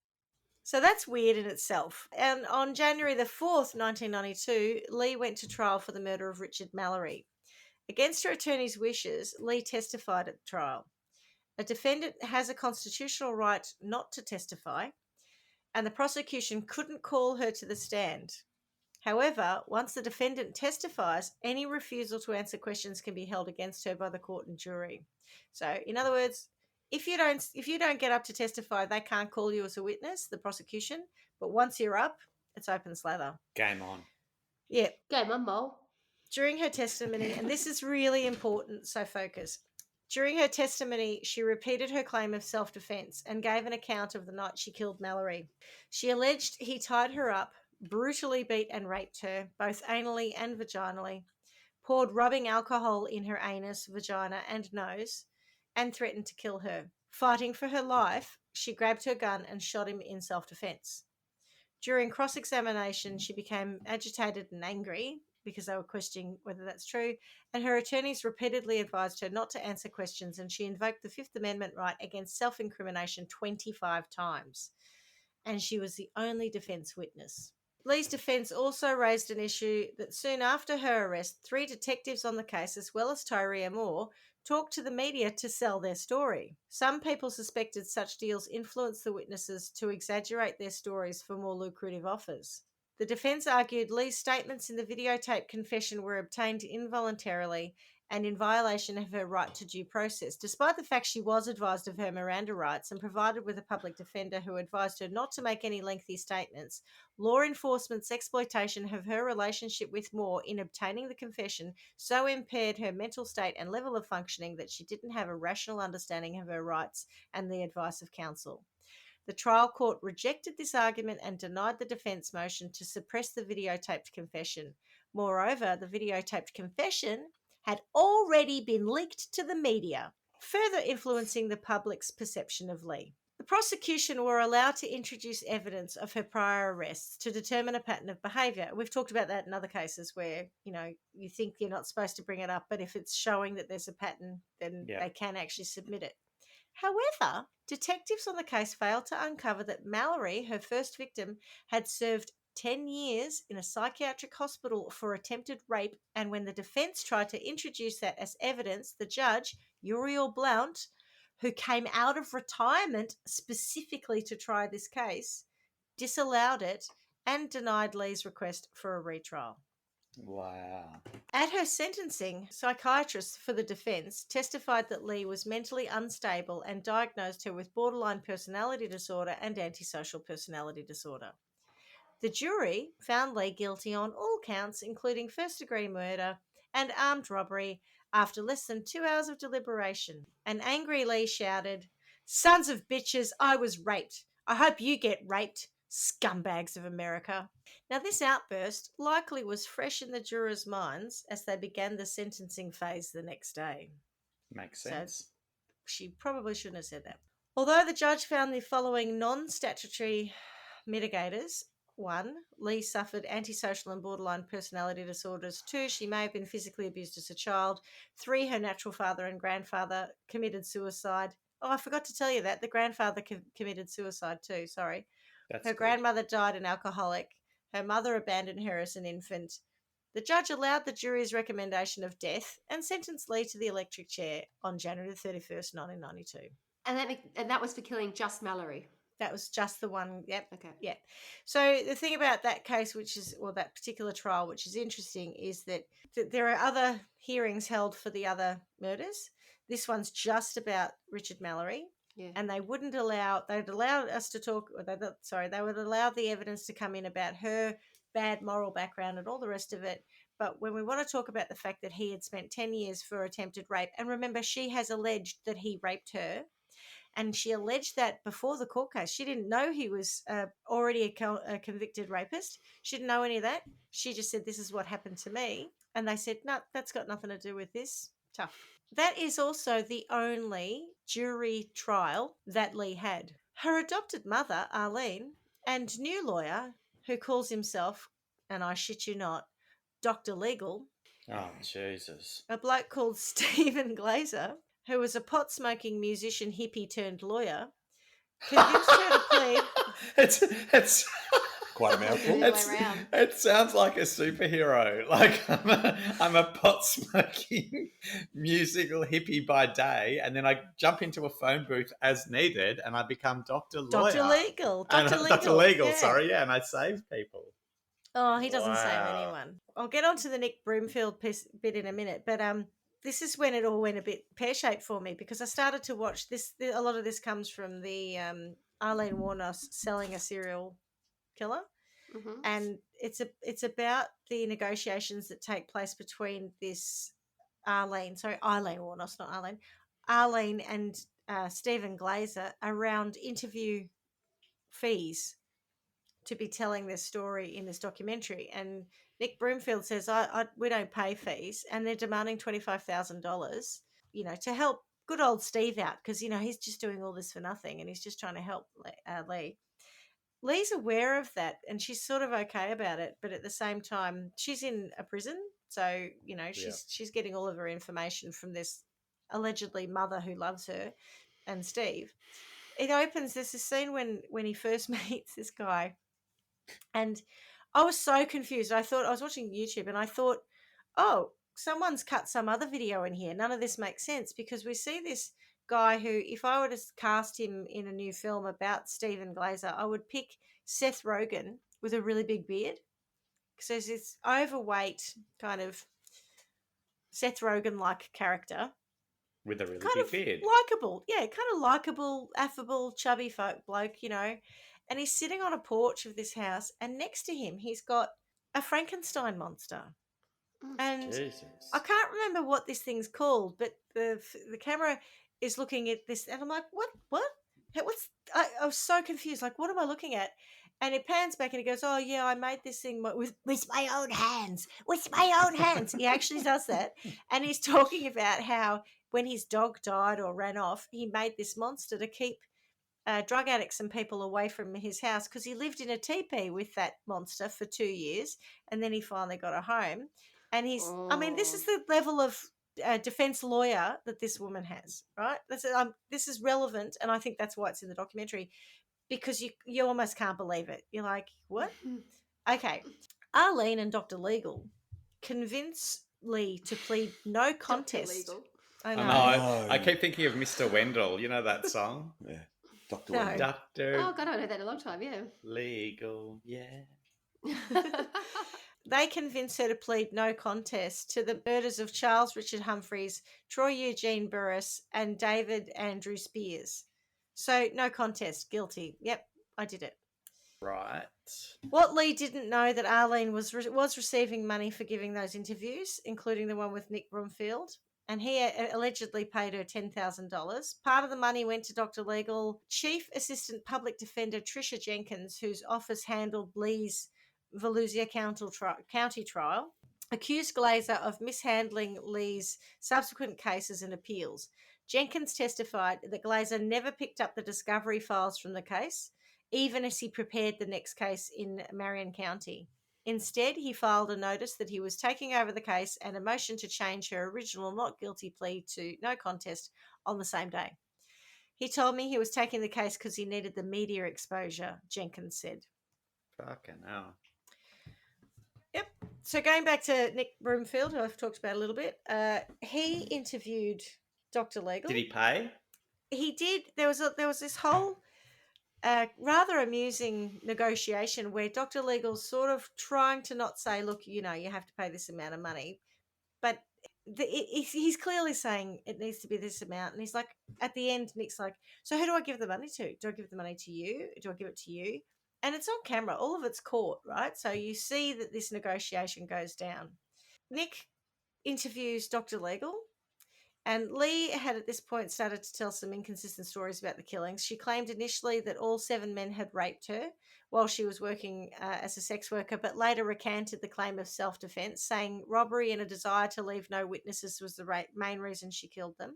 So that's weird in itself. And on January the 4th, 1992, Lee went to trial for the murder of Richard Mallory. Against her attorney's wishes, Lee testified at the trial. A defendant has a constitutional right not to testify, and the prosecution couldn't call her to the stand. However, once the defendant testifies, any refusal to answer questions can be held against her by the court and jury. So, in other words, if you don't get up to testify, they can't call you as a witness, the prosecution. But once you're up, it's open slather. Game on. Yeah. Game on, Mole. During her testimony, and this is really important, so focus. During her testimony, she repeated her claim of self-defense and gave an account of the night she killed Mallory. She alleged he tied her up, brutally beat and raped her, both anally and vaginally, poured rubbing alcohol in her anus, vagina, and nose, and threatened to kill her. Fighting for her life, she grabbed her gun and shot him in self-defense. During cross-examination, she became agitated and angry because they were questioning whether that's true, and her attorneys repeatedly advised her not to answer questions, and she invoked the Fifth Amendment right against self-incrimination 25 times. And she was the only defence witness. Lee's defence also raised an issue that soon after her arrest, 3 detectives on the case, as well as Tyria Moore, talked to the media to sell their story. Some people suspected such deals influenced the witnesses to exaggerate their stories for more lucrative offers. The defence argued Lee's statements in the videotape confession were obtained involuntarily and in violation of her right to due process, despite the fact she was advised of her Miranda rights and provided with a public defender who advised her not to make any lengthy statements. Law enforcement's exploitation of her relationship with Moore in obtaining the confession so impaired her mental state and level of functioning that she didn't have a rational understanding of her rights and the advice of counsel. The trial court rejected this argument and denied the defence motion to suppress the videotaped confession. Moreover, the videotaped confession had already been leaked to the media, further influencing the public's perception of Lee. The prosecution were allowed to introduce evidence of her prior arrests to determine a pattern of behaviour. We've talked about that in other cases where, you think you're not supposed to bring it up, but if it's showing that there's a pattern, then they can actually submit it. However, detectives on the case failed to uncover that Mallory, her first victim, had served 10 years in a psychiatric hospital for attempted rape, and when the defence tried to introduce that as evidence, the judge, Uriel Blount, who came out of retirement specifically to try this case, disallowed it and denied Lee's request for a retrial. Wow. At her sentencing, psychiatrists for the defence testified that Lee was mentally unstable and diagnosed her with borderline personality disorder and antisocial personality disorder. The jury found Lee guilty on all counts, including first-degree murder and armed robbery, after less than 2 hours of deliberation. An angry Lee shouted, "Sons of bitches, I was raped. I hope you get raped, scumbags of America." Now, this outburst likely was fresh in the jurors' minds as they began the sentencing phase the next day. Makes sense. So she probably shouldn't have said that. Although the judge found the following non-statutory mitigators: 1, Lee suffered antisocial and borderline personality disorders. 2, she may have been physically abused as a child. 3, her natural father and grandfather committed suicide. Oh, I forgot to tell you that. The grandfather committed suicide too, sorry. Her grandmother died an alcoholic. Her mother abandoned her as an infant. The judge allowed the jury's recommendation of death and sentenced Lee to the electric chair on January 31st, 1992. And that was for killing just Mallory. that was just the one. Yep. Okay. Yeah. So the thing about that case, that particular trial, which is interesting, is that there are other hearings held for the other murders. This one's just about Richard Mallory. Yeah. And they'd allow us to talk, they would allow the evidence to come in about her bad moral background and all the rest of it. But when we want to talk about the fact that he had spent 10 years for attempted rape, and remember, she has alleged that he raped her, and she alleged that before the court case. She didn't know he was already a convicted rapist. She didn't know any of that. She just said, this is what happened to me. And they said, no, that's got nothing to do with this. Tough. That is also the only jury trial that Lee had. Her adopted mother, Aileen, and new lawyer, who calls himself, and I shit you not, Dr. Legal, Oh, Jesus. a bloke called Stephen Glazer, who was a pot-smoking musician, hippie turned lawyer, convinced her to plead. It's Quite a mouthful. All the way around. It sounds like a superhero. Like I'm a pot smoking musical hippie by day, and then I jump into a phone booth as needed, and I become Dr. Lawyer. Dr. Legal. And, Dr. Legal. Dr. Legal, yeah. Sorry, yeah, and I save people. Oh, he doesn't save Wow. anyone. I'll get on to the Nick Broomfield bit in a minute, but this is when it all went a bit pear-shaped for me, because I started to watch this. A lot of this comes from the Aileen Wuornos Selling a Serial Killer, Mm-hmm. and it's about the negotiations that take place between this Aileen Wuornos, not Aileen and Stephen Glazer around interview fees to be telling their story in this documentary. And Nick Broomfield says, we don't pay fees, and they're demanding $25,000, to help good old Steve out, because, he's just doing all this for nothing, and he's just trying to help Lee. Lee's aware of that, and she's sort of okay about it, but at the same time, she's in a prison, so, she's getting all of her information from this allegedly mother who loves her and Steve. It opens, there's a scene when he first meets this guy, and I was so confused. I was watching YouTube, and I thought, oh, someone's cut some other video in here. None of this makes sense, because we see this guy who, if I were to cast him in a new film about Stephen Glazer, I would pick Seth Rogen with a really big beard. So there's this overweight kind of Seth Rogen-like character. With a really Kind big of beard. likeable. Yeah, kind of likeable, affable, chubby bloke, And he's sitting on a porch of this house, and next to him, he's got a Frankenstein monster. And Jesus. I can't remember what this thing's called, but the camera is looking at this, and I'm like, what? I was so confused. Like, what am I looking at? And it pans back, and he goes, oh, yeah, I made this thing with my own hands. With my own hands. He actually does that. And he's talking about how when his dog died or ran off, he made this monster to keep drug addicts and people away from his house, because he lived in a teepee with that monster for 2 years, and then he finally got a home. And this is the level of defense lawyer that this woman has, right? This is relevant, and I think that's why it's in the documentary, because you almost can't believe it. You're like, what? Okay. Aileen and Dr. Legal convince Lee to plead no contest. Legal. I I know. know. I keep thinking of Mr. Wendell. You know that song? Yeah. Dr. No. Wendell. Dr. Oh God, I haven't heard that in a long time. Yeah. Legal, yeah. They convince her to plead no contest to the murders of Charles Richard Humphreys, Troy Eugene Burris, and David Andrew Spears. So, no contest, guilty. Yep, I did it. Right. What Lee didn't know that Aileen was receiving money for giving those interviews, including the one with Nick Broomfield, and he allegedly paid her $10,000. Part of the money went to Dr. Legal. Chief Assistant Public Defender Tricia Jenkins, whose office handled Lee's Volusia County trial, accused Glazer of mishandling Lee's subsequent cases and appeals. Jenkins testified that Glazer never picked up the discovery files from the case, even as he prepared the next case in Marion County. Instead, he filed a notice that he was taking over the case and a motion to change her original not guilty plea to no contest on the same day. He told me he was taking the case because he needed the media exposure, Jenkins said. Fucking hell. Yep. So going back to Nick Broomfield, who I've talked about a little bit, he interviewed Dr. Legal. Did he pay? He did. There was this whole a rather amusing negotiation where Dr. Legal's sort of trying to not say, look, you have to pay this amount of money, but he's clearly saying it needs to be this amount. And he's like, at the end, Nick's like, so who do I give the money to? Do I give the money to you? Do I give it to you? And it's on camera. All of it's caught, right? So you see that this negotiation goes down. Nick interviews Dr. Legal, and Lee had at this point started to tell some inconsistent stories about the killings. She claimed initially that all 7 men had raped her while she was working as a sex worker, but later recanted the claim of self-defense, saying robbery and a desire to leave no witnesses was the main reason she killed them.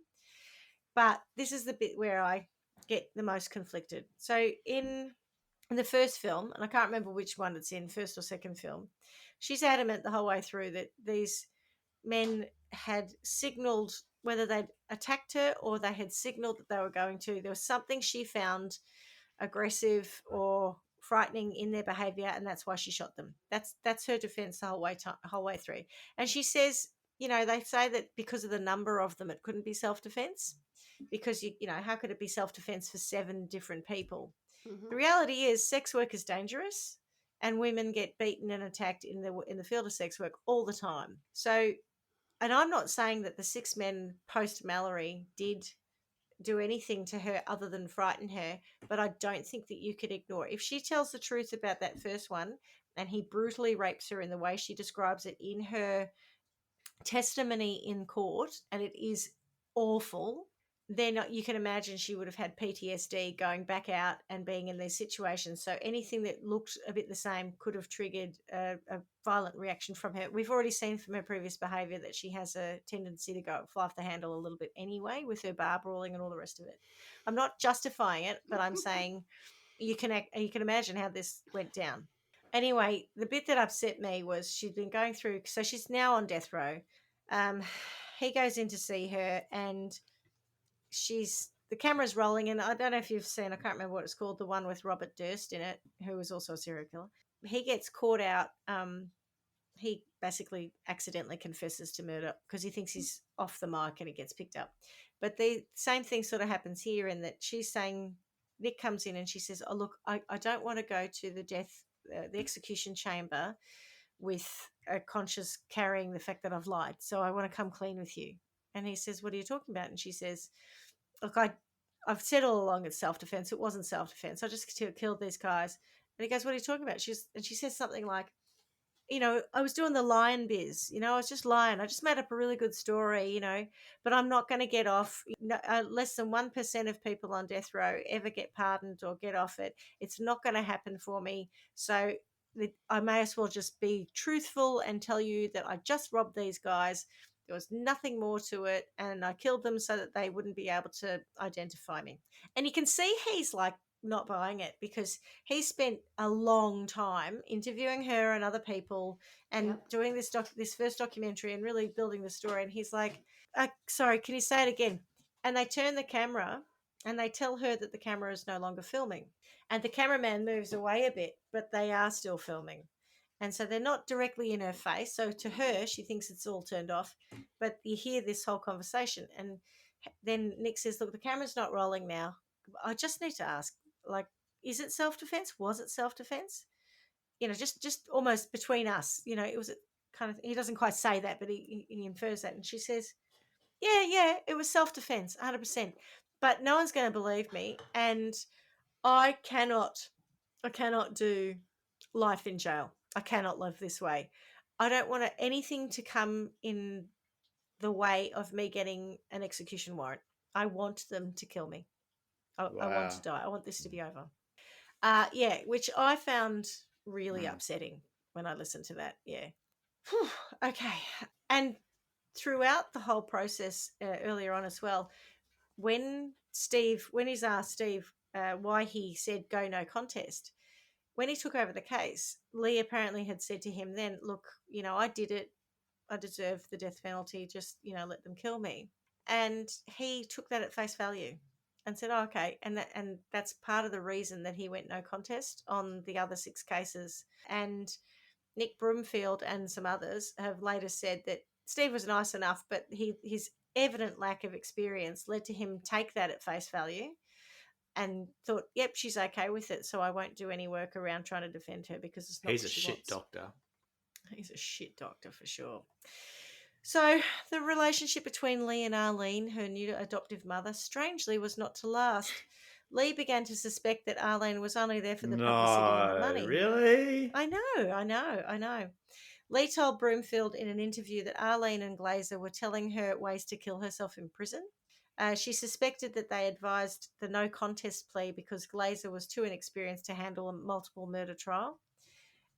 But this is the bit where I get the most conflicted. So in the first film, and I can't remember which one it's in, first or second film, she's adamant the whole way through that these men had signaled whether they'd attacked her or they had signaled that they were going to. There was something she found aggressive or frightening in their behavior, and that's why she shot them. That's her defense the whole way through. And she says, they say that because of the number of them, it couldn't be self-defense, because how could it be self-defense for 7 different people? Mm-hmm. The reality is sex work is dangerous, and women get beaten and attacked in the field of sex work all the time. So, and I'm not saying that the 6 men post Mallory did do anything to her other than frighten her, but I don't think that you could ignore it. If she tells the truth about that first one and he brutally rapes her in the way she describes it in her testimony in court, and it is awful, then you can imagine she would have had PTSD going back out and being in these situations. So anything that looked a bit the same could have triggered a violent reaction from her. We've already seen from her previous behaviour that she has a tendency to go fly off the handle a little bit anyway, with her bar brawling and all the rest of it. I'm not justifying it, but I'm saying you can imagine how this went down. Anyway, the bit that upset me was she'd been going through, so she's now on death row. He goes in to see her, and the camera's rolling, and I don't know if you've seen, I can't remember what it's called, the one with Robert Durst in it, who was also a serial killer. He gets caught out. He basically accidentally confesses to murder because he thinks he's off the mark, and it gets picked up. But the same thing sort of happens here, in that she's saying, Nick comes in and she says, oh, look, I don't want to go to the execution chamber with a conscience carrying the fact that I've lied. So I want to come clean with you. And he says, what are you talking about? And she says, look, I've said all along it's self-defense. It wasn't self-defense. I just killed these guys. And he goes, what are you talking about? And she says something like, I was doing the lying biz. I was just lying. I just made up a really good story, but I'm not going to get off. Less than 1% of people on death row ever get pardoned or get off it. It's not going to happen for me. So I may as well just be truthful and tell you that I just robbed these guys. There was nothing more to it, and I killed them so that they wouldn't be able to identify me. And you can see he's like not buying it, because he spent a long time interviewing her and other people and doing this first documentary and really building the story. And he's like, sorry, can you say it again? And they turn the camera and they tell her that the camera is no longer filming. And the cameraman moves away a bit, but they are still filming. And so they're not directly in her face. So to her, she thinks it's all turned off. But you hear this whole conversation. And then Nick says, look, the camera's not rolling now. I just need to ask, is it self-defense? Was it self-defense? Just almost between us, it was kind of, he doesn't quite say that, but he infers that. And she says, yeah, it was self-defense, 100%. But no one's going to believe me. And I cannot do life in jail. I cannot live this way. I don't want anything to come in the way of me getting an execution warrant. I want them to kill me. I want to die. I want this to be over. Which I found really upsetting when I listened to that. Yeah. Whew, okay. And throughout the whole process earlier on as well, when he's asked Steve why he said go no contest, when he took over the case, Lee apparently had said to him then, look, I did it. I deserve the death penalty. Just, let them kill me. And he took that at face value and said, oh, okay. And that's part of the reason that he went no contest on the other 6 cases. And Nick Broomfield and some others have later said that Steve was nice enough, but his evident lack of experience led to him take that at face value. and thought, yep, she's okay with it, so I won't do any work around trying to defend her because it's not He's what a she shit wants. doctor. He's a shit doctor for sure. So the relationship between Lee and Aileen, her new adoptive mother, strangely was not to last. Lee began to suspect that Aileen was only there for the publicity and the money. Really? I know. Lee told Broomfield in an interview that Aileen and Glazer were telling her ways to kill herself in prison. She suspected that they advised the no contest plea because Glazer was too inexperienced to handle a multiple murder trial.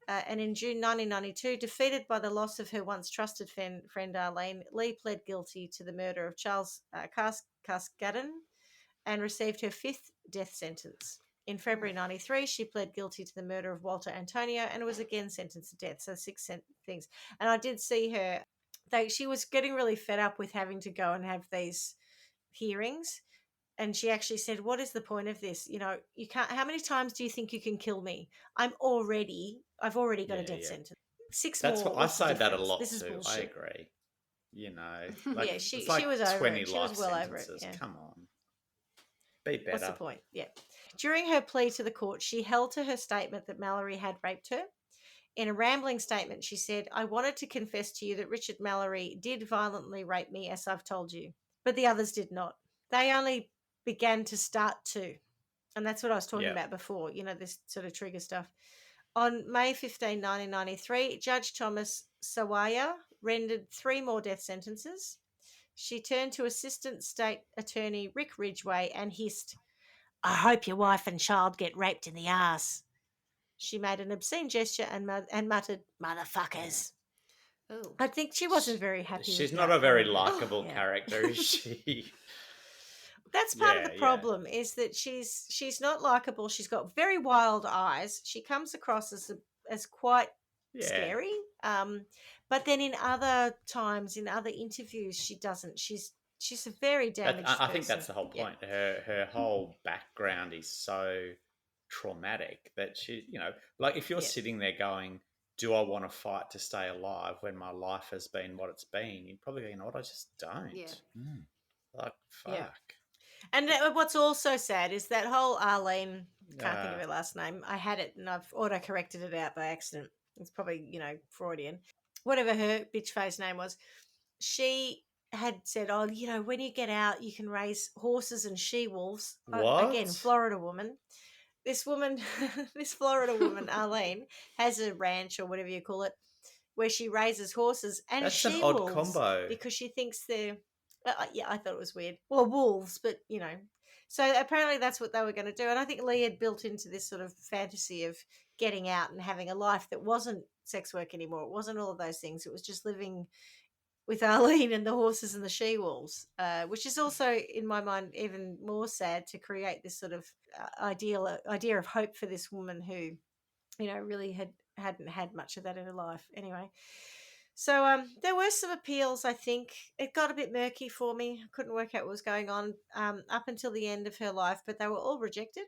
And in June 1992, defeated by the loss of her once trusted friend Aileen, Lee pled guilty to the murder of Charles Cascaden and received her 5th death sentence. In February 93, she pled guilty to the murder of Walter Antonio and was again sentenced to death. So 6 things. And I did see her. She was getting really fed up with having to go and have these hearings. And she actually said, what is the point of this? You know, you can't, how many times do you think you can kill me? I've already got a death sentence. 6 That's more. what I say that a lot this is too. bullshit. I agree. You know, like, yeah, she it's like was over 20 it. She life was well sentences. over it. Yeah. Come on. Be better. What's the point? Yeah. During her plea to the court, she held to her statement that Mallory had raped her. In a rambling statement, she said, I wanted to confess to you that Richard Mallory did violently rape me, as I've told you, but the others did not. They only began to start to. And that's what I was talking about before, you know, this sort of trigger stuff. On May 15, 1993, Judge Thomas Sawaya rendered 3 more death sentences. She turned to Assistant State Attorney Rick Ridgway and hissed, I hope your wife and child get raped in the arse. She made an obscene gesture and muttered, motherfuckers. Oh. I think she wasn't very happy with that. She's not a very likable character, is she? That's part of the problem is that she's not likable. She's got very wild eyes. She comes across as quite scary. But then in other times, in other interviews, she doesn't. She's a very damaged person. I think that's the whole point. Her whole background is so traumatic that she, you know, like if you're sitting there going, do I want to fight to stay alive when my life has been what it's been? You'd probably go, you know what, I just don't. Yeah. Like, fuck. Yeah. And what's also sad is that whole Aileen, can't think of her last name. I had it and I've auto-corrected it out by accident. It's probably, you know, Freudian. Whatever her bitch face name was, she had said, oh, you know, when you get out, you can raise horses and she-wolves. What? Again, Florida woman. This woman, this Florida woman, Aileen, has a ranch or whatever you call it, where she raises horses and That's she-wolves. an odd combo. Because she thinks they're, I thought it was weird. Well, wolves, but, you know. So apparently that's what they were going to do. And I think Lee had built into this sort of fantasy of getting out and having a life that wasn't sex work anymore. It wasn't all of those things. It was just living with Aileen and the horses and the she-wolves, which is also, in my mind, even more sad to create this sort of idea of hope for this woman who, you know, really hadn't had much of that in her life. Anyway, so there were some appeals, I think. It got a bit murky for me. I couldn't work out what was going on up until the end of her life, but they were all rejected.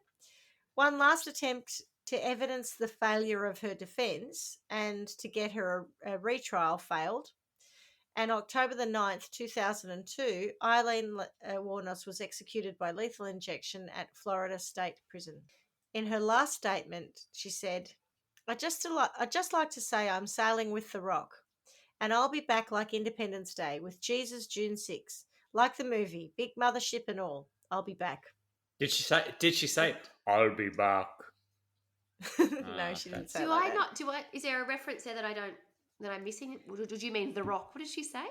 One last attempt to evidence the failure of her defence and to get her a retrial failed. And October the 9th, 2002, Aileen Wuornos was executed by lethal injection at Florida State Prison. In her last statement, she said, I'd just like to say I'm sailing with the Rock, and I'll be back like Independence Day with Jesus June 6, like the movie, big mothership and all. I'll be back. Did she say I'll be back? No, she didn't say that. Is there a reference there that I'm missing? Or did you mean The Rock? What did she say?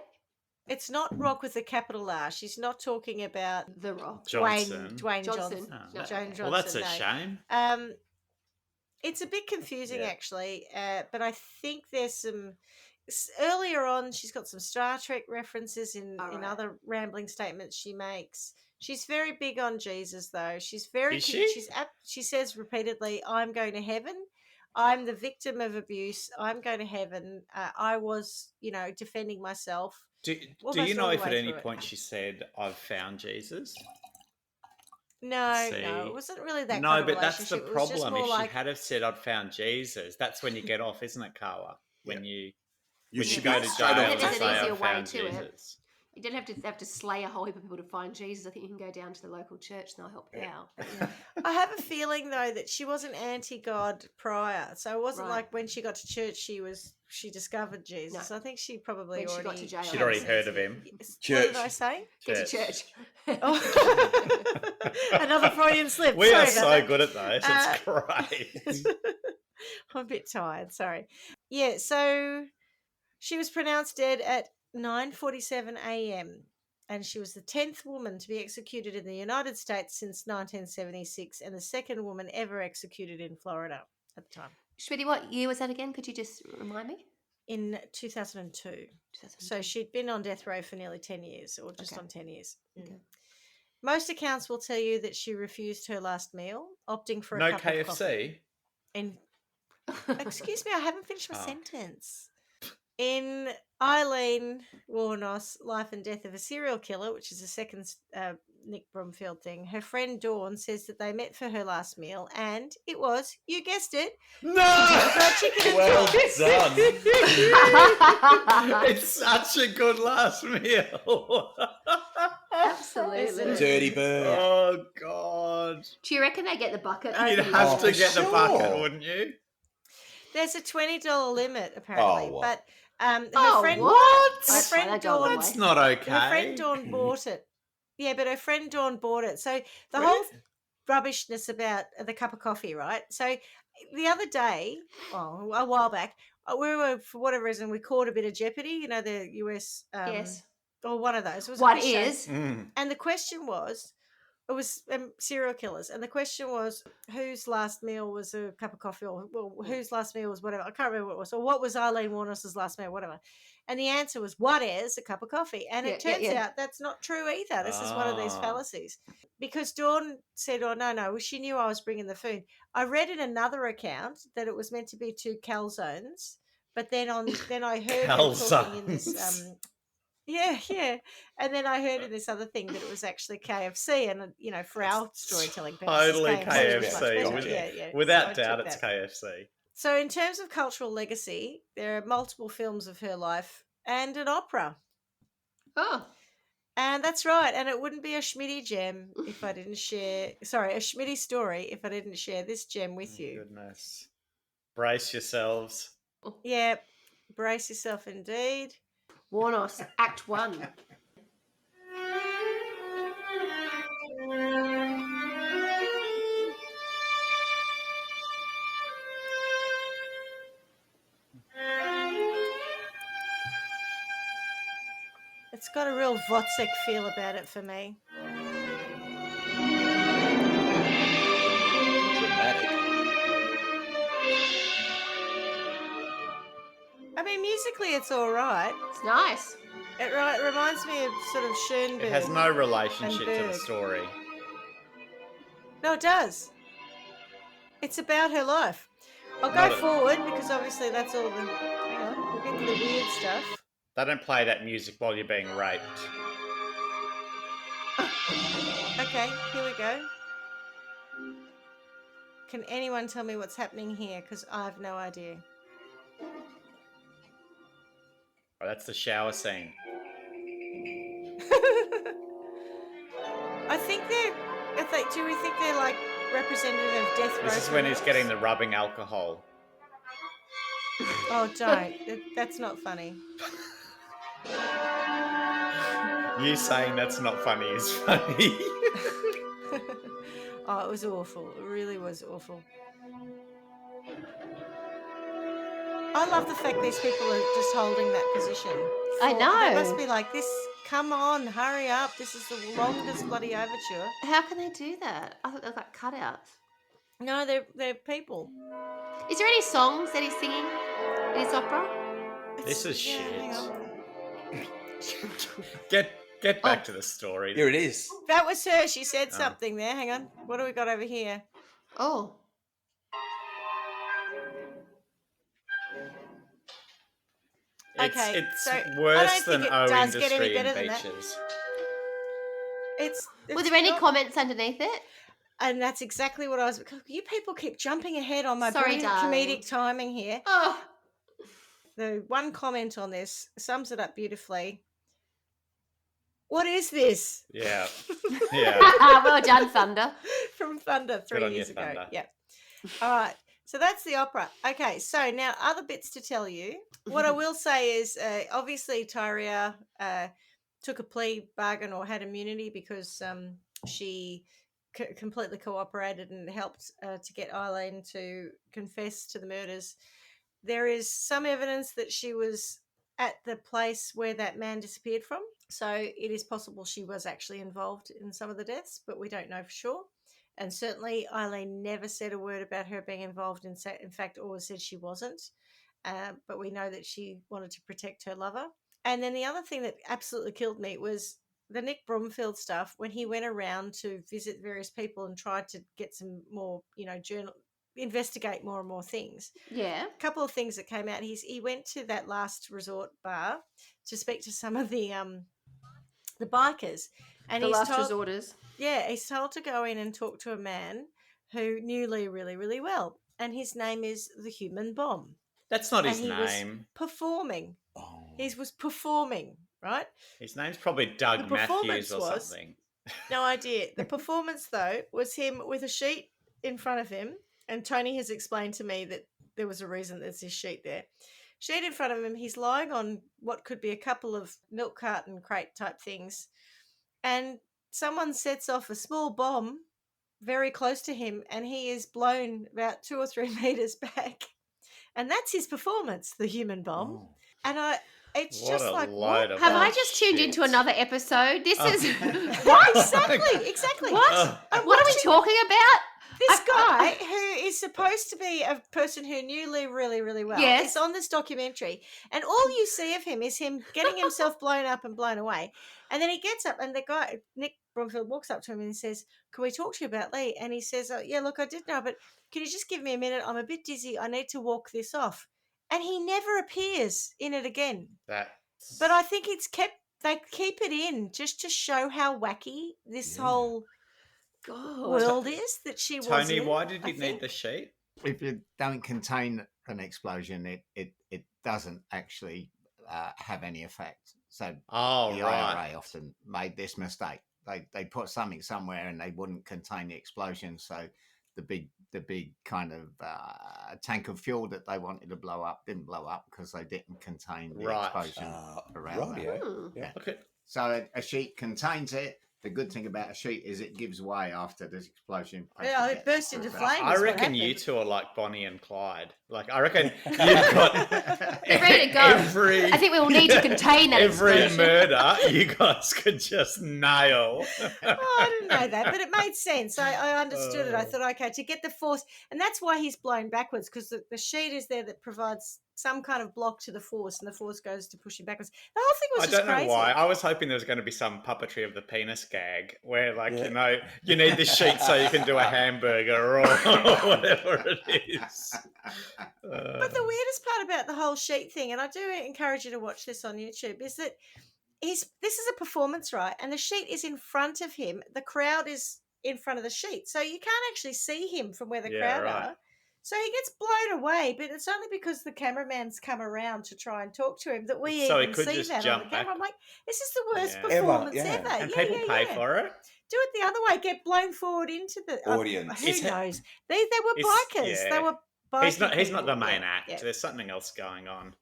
It's not Rock with a capital R. She's not talking about The Rock. Dwayne Johnson. No. Johnson. Well, that's a shame. It's a bit confusing, actually, but I think there's some... Earlier on, she's got some Star Trek references in other rambling statements she makes. She's very big on Jesus, though. She's very... Is she? She says repeatedly, I'm going to heaven. I'm the victim of abuse. I'm going to heaven. I was, you know, defending myself. Do you know if at any point she said, I've found Jesus? No, it wasn't really that. No, kind of but that's the relationship. problem. If she had have said, I'd found Jesus, that's when you get off, isn't it, Carla? When you go to jail and say, I've found Jesus. You don't have to slay a whole heap of people to find Jesus. I think you can go down to the local church and they'll help you out. But, yeah. I have a feeling though that she wasn't anti-God prior, so it wasn't Right. like when she got to church she discovered Jesus. No. I think she probably When she already got to jail. She'd already heard of him. Yes. Church. What did I say? Get to church. Oh. Another Freudian slip. We Sorry are about so that. good at those. It's great. I'm a bit tired. Sorry. Yeah. So she was pronounced dead at 9:47 a.m. and she was the 10th woman to be executed in the United States since 1976 and the second woman ever executed in Florida at the time. Schmidty, what year was that again? Could you just remind me? In 2002. So she'd been on death row for nearly 10 years or just on 10 years. Okay. Most accounts will tell you that she refused her last meal, opting for a No cup of coffee. KFC. Excuse me, I haven't finished my sentence. In Aileen Wuornos' Life and Death of a Serial Killer, which is a second Nick Bromfield thing, her friend Dawn says that they met for her last meal and it was, you guessed it, No! fried chicken and Well fries. done. It's such a good last meal. Absolutely. Dirty bird. Oh, God. Do you reckon they get the bucket? You'd Okay. have to Oh, get the sure. bucket, wouldn't you? There's a $20 limit apparently, Oh, what? but her Oh, friend what? her friend That's all the Dawn way. That's not okay. her friend Dawn bought it. Yeah, but her friend Dawn bought it. So the whole rubbishness about the cup of coffee, right? So the other day, a while back, we were, for whatever reason, we caught a bit of Jeopardy, you know, the US, Yes. or one of those. It was a What quiz show. is? And the question was, it was serial killers, and the question was whose last meal was a cup of coffee, or whose last meal was whatever. I can't remember what it was. Or what was Aileen Wuornos' last meal, whatever. And the answer was, what is a cup of coffee? And it turns out that's not true either. This is one of these fallacies. Because Dawn said, oh, no, well, she knew I was bringing the food. I read in another account that it was meant to be 2 calzones, but then I heard them talking in this... Yeah. And then I heard in this other thing that it was actually KFC, and you know, for our storytelling purposes, Totally KFC. Was much KFC. better. Yeah. Without So I doubt, took it's that. KFC. So in terms of cultural legacy, there are multiple films of her life and an opera. Oh. And that's right. And it wouldn't be a Schmidty gem if I didn't share... Sorry, a Schmidty story if I didn't share this gem with you. Goodness. Brace yourselves. Yeah, brace yourself indeed. Wuornos, Act 1. It's got a real Wozzeck feel about it for me. Dramatic. I mean, musically it's all right. It's nice. It reminds me of sort of Schoenberg. It has no relationship to the Berg. story. No, it does. It's about her life. I'll Not go a- forward because obviously that's all the... Hang on, we'll get to the weird stuff. They don't play that music while you're being raped. Okay, here we go. Can anyone tell me what's happening here? Because I have no idea. Oh, that's the shower scene. Do we think they're like representative of death row? This is when he's criminals? getting the rubbing alcohol. Oh, don't. That's not funny. You saying that's not funny is funny. Oh, it was awful. It really was awful. I love the fact these people are just holding that position. I know. They must be like, this, come on, hurry up. This is the longest bloody overture. How can they do that? I thought they were like cutouts. No, they're people. Is there any songs that he's singing in his opera? This is Yeah, shit. hang on. Get back to the story. Here it is. That was her. She said something there. Hang on. What do we got over here? Oh. Okay, It's so I worse don't than think it O does get any industry better and than that. beaches. Were It's there any not- comments underneath it? And that's exactly what I was... You people keep jumping ahead on my Sorry, brilliant darling. comedic timing here. Oh. The one comment on this sums it up beautifully. What is this? Yeah. Yeah. Well done, Thunder. From Thunder Good on 3 you, years ago. Thunder. Yeah. All right. So that's the opera. Okay. So now other bits to tell you. What I will say is obviously Tyria took a plea bargain or had immunity because she completely cooperated and helped to get Aileen to confess to the murders. There is some evidence that she was at the place where that man disappeared from. So it is possible she was actually involved in some of the deaths, but we don't know for sure. And certainly Aileen never said a word about her being involved. In fact, always said she wasn't. But we know that she wanted to protect her lover. And then the other thing that absolutely killed me was the Nick Bromfield stuff when he went around to visit various people and tried to get some more, investigate more and more things. Yeah. A couple of things that came out. He went to that last resort bar to speak to some of the bikers, and The he's last told, resorters. yeah, he's told to go in and talk to a man who knew Lee really, really well, and his name is the Human Bomb. That's not And his he name. was performing. Oh. He was performing, right? His name's probably Doug The performance Matthews or was- something. No idea. The performance, though, was him with a sheet in front of him. And Tony has explained to me that there was a reason there's this sheet there. Sheet in front of him. He's lying on what could be a couple of milk carton crate type things. And someone sets off a small bomb very close to him. And he is blown about 2 or 3 meters back. And that's his performance, the Human Bomb. Oh. And it's What just a like, load what of Have I the- just tuned into shit. another episode? This Oh. is What? Exactly. What? I'm What are we watching talking about? This guy who is supposed to be a person who knew Lee really, really well Yes. is on this documentary, and all you see of him is him getting himself blown up and blown away. And then he gets up, and the guy, Nick Bromfield, walks up to him and he says, "Can we talk to you about Lee?" And he says, "Oh, yeah, look, I did know, but can you just give me a minute? I'm a bit dizzy. I need to walk this off." And he never appears in it again. But I think they keep it in just to show how wacky this whole God. world is that she was Tony, in, why did I you need think. the sheet? If you don't contain an explosion, it doesn't actually have any effect. So Oh, the right. IRA often made this mistake. They put something somewhere and they wouldn't contain the explosion. So the big kind of tank of fuel that they wanted to blow up didn't blow up because they didn't contain the Right. explosion around Right, that. yeah. Hmm. Yeah. Look at So a sheet contains it. The good thing about a sheet is it gives way after this explosion. Yeah, it burst into flame. I That's what reckon you happened. two are like Bonnie and Clyde. Like, I reckon you've got You're ready to go. every I think we will need to contain that every explosion. murder you guys could just nail. Oh, I didn't know that, but it made sense. I understood it. I thought, okay, to get the force, and that's why he's blown backwards, because the sheet is there that provides some kind of block to the force, and the force goes to push him backwards. The whole thing was I just don't know crazy. why. I was hoping there was going to be some puppetry of the penis gag where, like, Yeah. you need this sheet so you can do a hamburger or whatever it is. But the weirdest part about the whole sheet thing, and I do encourage you to watch this on YouTube, is that this is a performance, right? And the sheet is in front of him. The crowd is in front of the sheet, so you can't actually see him from where the Yeah, crowd right. are. So he gets blown away, but it's only because the cameraman's come around to try and talk to him that we So he even could see just that on jump the camera. back. I'm like, this is the worst Yeah. performance Ever, ever. yeah. And Yeah, people yeah, pay yeah. for it. Do it the other way. Get blown forward into the Audience. Who Is he- knows? They were Is- bikers. yeah. They were biking He's not people. the main Yeah, act. yeah. There's something else going on.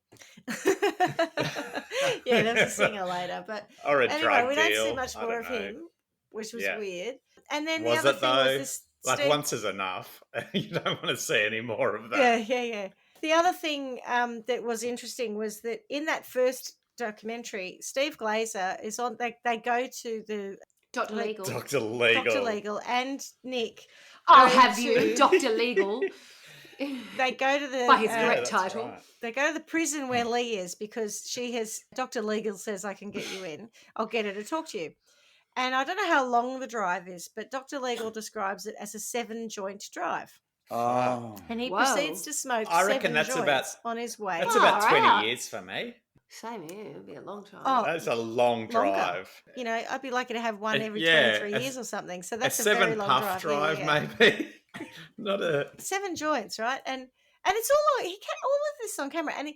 Yeah, there's a singer later, but Or a anyway, drug we deal. don't see much I more don't of know. him, which was Yeah. weird. And then Was the other it thing though? was this. Like, Steve- once is enough. You don't want to see any more of that. Yeah. The other thing that was interesting was that in that first documentary, Steve Glazer is on. They go to the Dr. Like- Legal. Dr. Legal. Dr. Legal and Nick. I'll go have you, to- Dr. Legal. They go to the By his Yeah, correct that's title. right. They go to the prison where Lee is because Dr. Legal says, I can get you in. I'll get her to talk to you. And I don't know how long the drive is, but Dr. Legal describes it as a 7-joint drive. Oh. And he Whoa. proceeds to smoke I reckon 7 that's joints about- on his way. That's Oh, about 20 right. years for me. Same here. It'll be a long time. Oh, That's a long Longer. drive. You know, I'd be lucky to have one A- every yeah, 23 a- years or something. So A that's a very 7 long puff drive. drive, Yeah. maybe. Not a. 7 joints, right? And it's all he kept all of this on camera, and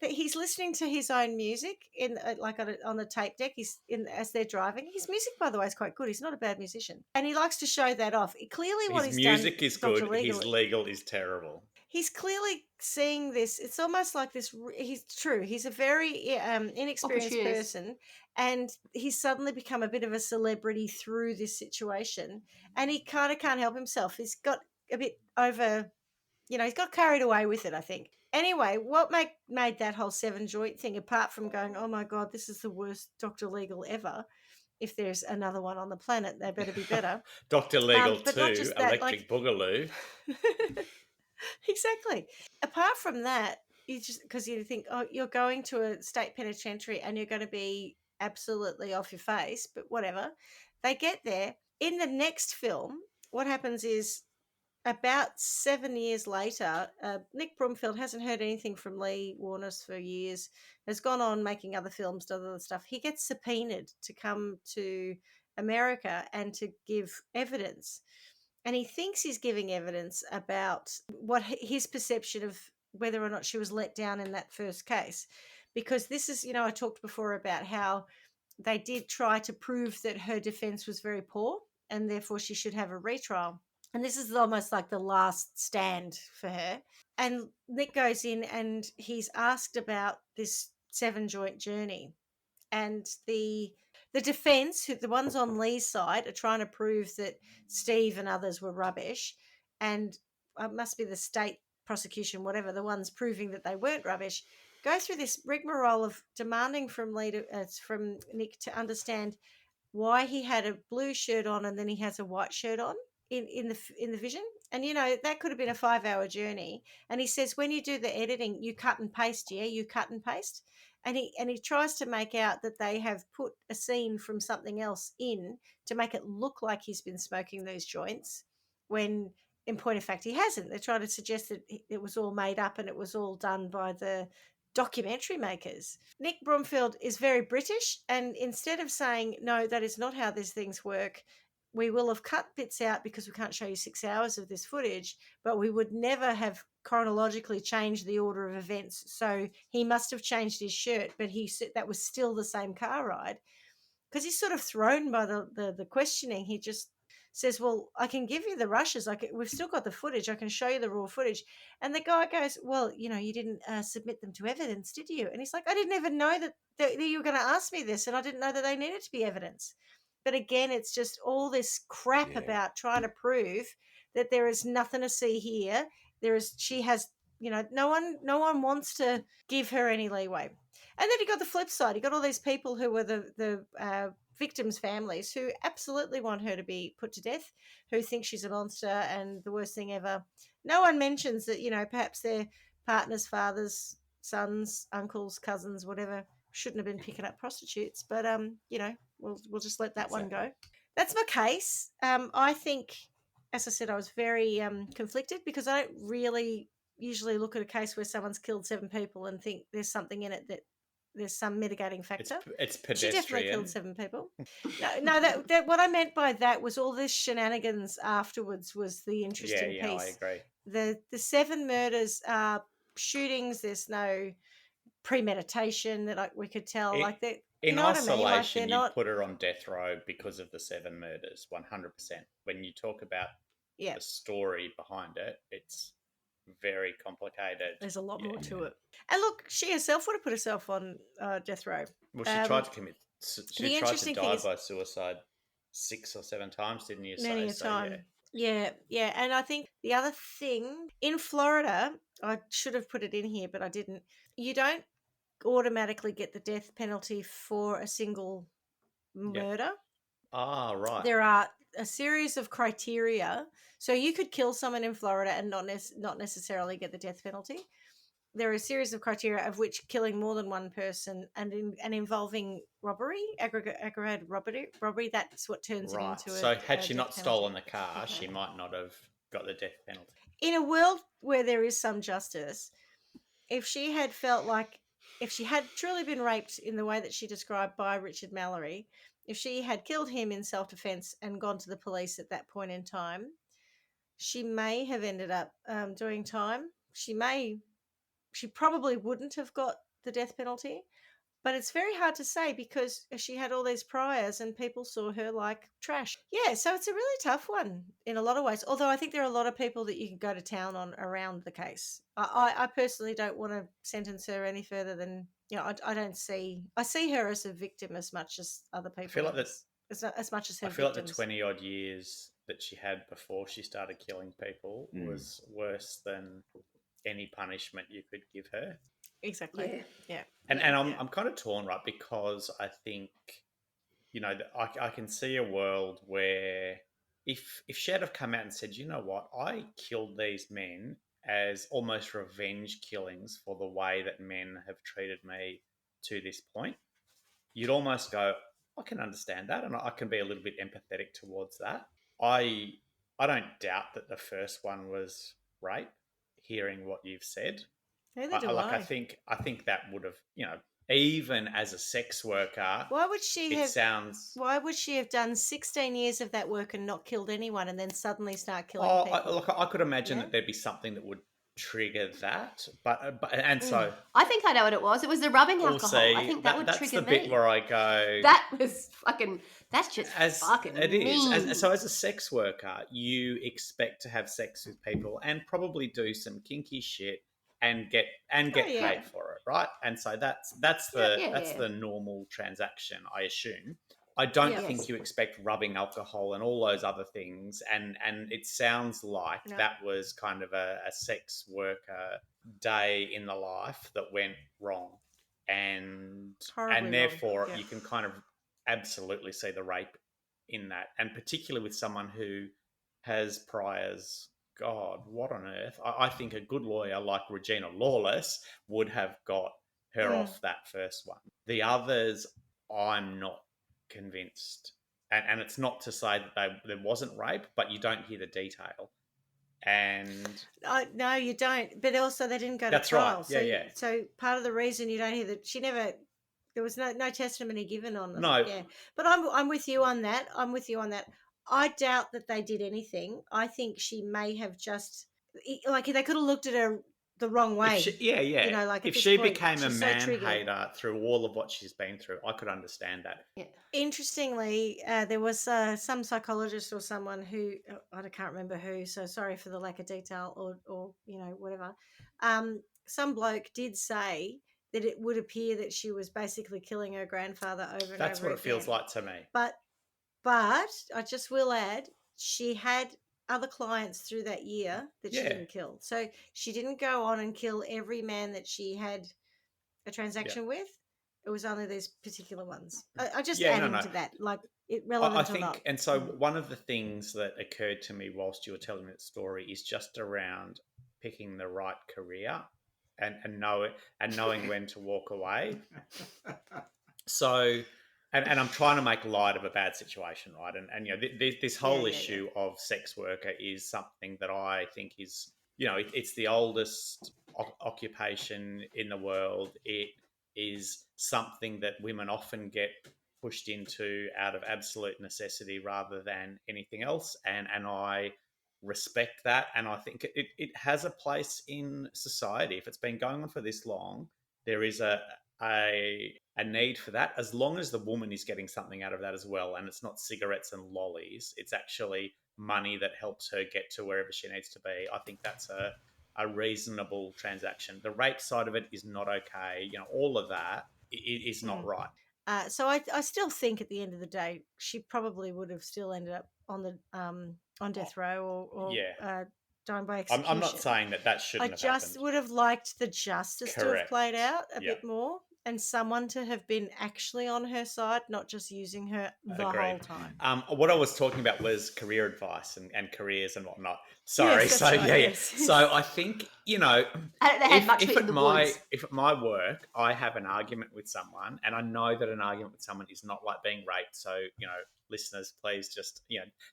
He's listening to his own music in like on the tape deck. He's in as they're driving. His music, by the way, is quite good. He's not a bad musician, and he likes to show that off. Clearly, what His he's music done, is Dr. good. Legal, His legal is terrible. he's clearly seeing this. It's almost like this. He's true. He's a very inexperienced Opportunist. person, and he's suddenly become a bit of a celebrity through this situation, and he kind of can't help himself. He's got a bit over. He's got carried away with it, I think. Anyway, what made that whole 7 joint thing, apart from going, oh my God, this is the worst Dr. Legal ever. If there's another one on the planet, they better be better. Dr. Legal but 2, not just that, Electric Boogaloo. Exactly. Apart from that, because you think, oh, you're going to a state penitentiary and you're going to be absolutely off your face, but whatever. They get there. In the next film, what happens is, about 7 years later, Nick Broomfield hasn't heard anything from Lee Wuornos for years, has gone on making other films, other stuff. He gets subpoenaed to come to America and to give evidence. And he thinks he's giving evidence about what his perception of whether or not she was let down in that first case. Because this is, I talked before about how they did try to prove that her defense was very poor and therefore she should have a retrial. And this is almost like the last stand for her. And Nick goes in and he's asked about this 7 joint journey. And the defense, the ones on Lee's side, are trying to prove that Steve and others were rubbish. And it must be the state prosecution, whatever, the ones proving that they weren't rubbish, go through this rigmarole of demanding from from Nick to understand why he had a blue shirt on and then he has a white shirt on in the vision. And that could have been a 5-hour journey. And he says, when you do the editing, you cut and paste. You cut and paste. And he tries to make out that they have put a scene from something else in to make it look like he's been smoking those joints, when in point of fact he hasn't. They're trying to suggest that it was all made up and it was all done by the documentary makers. Nick Broomfield is very British, and instead of saying, no, that is not how these things work, we will have cut bits out because we can't show you 6 hours of this footage, but we would never have chronologically changed the order of events. So he must have changed his shirt, but he said that was still the same car ride. Because he's sort of thrown by the questioning. He just says, well, I can give you the rushes. We've still got the footage. I can show you the raw footage. And the guy goes, well, you didn't submit them to evidence, did you? And he's like, I didn't even know that you were going to ask me this, and I didn't know that they needed to be evidence. But again, it's just all this crap about trying to prove that there is nothing to see here. She has, no one wants to give her any leeway. And then you got the flip side. You got all these people who were the victims' families who absolutely want her to be put to death, who think she's a monster and the worst thing ever. No one mentions that, perhaps their partners, fathers, sons, uncles, cousins, whatever, shouldn't have been picking up prostitutes. But, we'll just let that one go. That's my case. I think, as I said, I was very conflicted because I don't really usually look at a case where someone's killed 7 people and think there's something in it that there's some mitigating factor. It's pedestrian. She definitely killed 7 people. No, that what I meant by that was all this shenanigans afterwards was the interesting piece. I agree. The 7 murders are shootings. There's no premeditation that we could tell. In isolation, you put her on death row because of the 7 murders, 100%. When you talk about the story behind it, it's very complicated. There's a lot more to it. And look, she herself would have put herself on death row. Well, she tried to commit. She tried to die by suicide 6 or 7 times, didn't you? Many a time. Yeah. And I think the other thing, in Florida, I should have put it in here, but I didn't. You don't automatically get the death penalty for a single murder. Ah, right. There are a series of criteria. So you could kill someone in Florida and not necessarily get the death penalty. There are a series of criteria, of which killing more than one person and involving robbery, aggravated robbery, that's what turns it into So had she not stolen the car, she might not have got the death penalty. In a world where there is some justice, if she had truly been raped in the way that she described by Richard Mallory, if she had killed him in self-defense and gone to the police at that point in time, she may have ended up doing time. She may she probably wouldn't have got the death penalty. But it's very hard to say because she had all these priors and people saw her like trash. Yeah, so it's a really tough one in a lot of ways. Although I think there are a lot of people that you can go to town on around the case. I personally don't want to sentence her any further than, I don't see. I see her as a victim as much as other people. I feel like as much as her I feel victims. like the 20-odd years that she had before she started killing people was worse than any punishment you could give her. Exactly. Yeah. And I'm kind of torn, right? Because I think, I can see a world where if she had have come out and said, you know what, I killed these men as almost revenge killings for the way that men have treated me to this point, you'd almost go, I can understand that, and I can be a little bit empathetic towards that. I don't doubt that the first one was rape, hearing what you've said. Neither do I. I think that would have, even as a sex worker, Why would she have done 16 years of that work and not killed anyone and then suddenly start killing people? I could imagine that there'd be something that would trigger that, so I think I know what it was. It was the rubbing alcohol. See, I think that would that's trigger the me. bit where I go. That was fucking. That's just fucking. It mean. is. So as a sex worker, you expect to have sex with people and probably do some kinky shit and get paid for it, right? And so that's the normal transaction, I assume. I don't think you expect rubbing alcohol and all those other things. And it sounds like that was kind of a sex worker day in the life that went wrong. And therefore you can kind of absolutely see the rape in that. And particularly with someone who has priors, God, what on earth? I think a good lawyer like Regina Lawless would have got her off that first one. The others, I'm not convinced, and it's not to say that there wasn't rape, but you don't hear the detail. And no, you don't. But also, they didn't go to trial. Right. So part of the reason you don't hear that there was no testimony given on them. No. Yeah. But I'm with you on that. I doubt that they did anything. I think she may have just they could have looked at her the wrong way. If she became a man-hater through all of what she's been through, I could understand that. Yeah. Interestingly, there was some psychologist or someone who, I can't remember who, so sorry for the lack of detail or whatever. Some bloke did say that it would appear that she was basically killing her grandfather over and over again. That's what it feels like to me. But I just will add, she had other clients through that year that she didn't kill. So she didn't go on and kill every man that she had a transaction with. It was only these particular ones. I just adding to that, like it relevant or not. And so one of the things that occurred to me whilst you were telling that story is just around picking the right career and knowing when to walk away. So. And I'm trying to make light of a bad situation, right? And this whole issue of sex worker is something that I think is, it's the oldest occupation in the world. It is something that women often get pushed into out of absolute necessity rather than anything else. And I respect that. And I think it has a place in society. If it's been going on for this long, there is a need for that, as long as the woman is getting something out of that as well, and it's not cigarettes and lollies, it's actually money that helps her get to wherever she needs to be. I think that's a reasonable transaction. The rape side of it is not okay. All of that is not right. So I still think at the end of the day, she probably would have still ended up on the on death row or dying by execution. I'm not saying that shouldn't have happened. I just would have liked the justice to have played out a bit more and someone to have been actually on her side, not just using her the whole time. What I was talking about was career advice and careers and whatnot. Sorry. Yes, that's right, yes. So I think, if at my work I have an argument with someone and I know that an argument with someone is not like being raped, so, listeners, please just,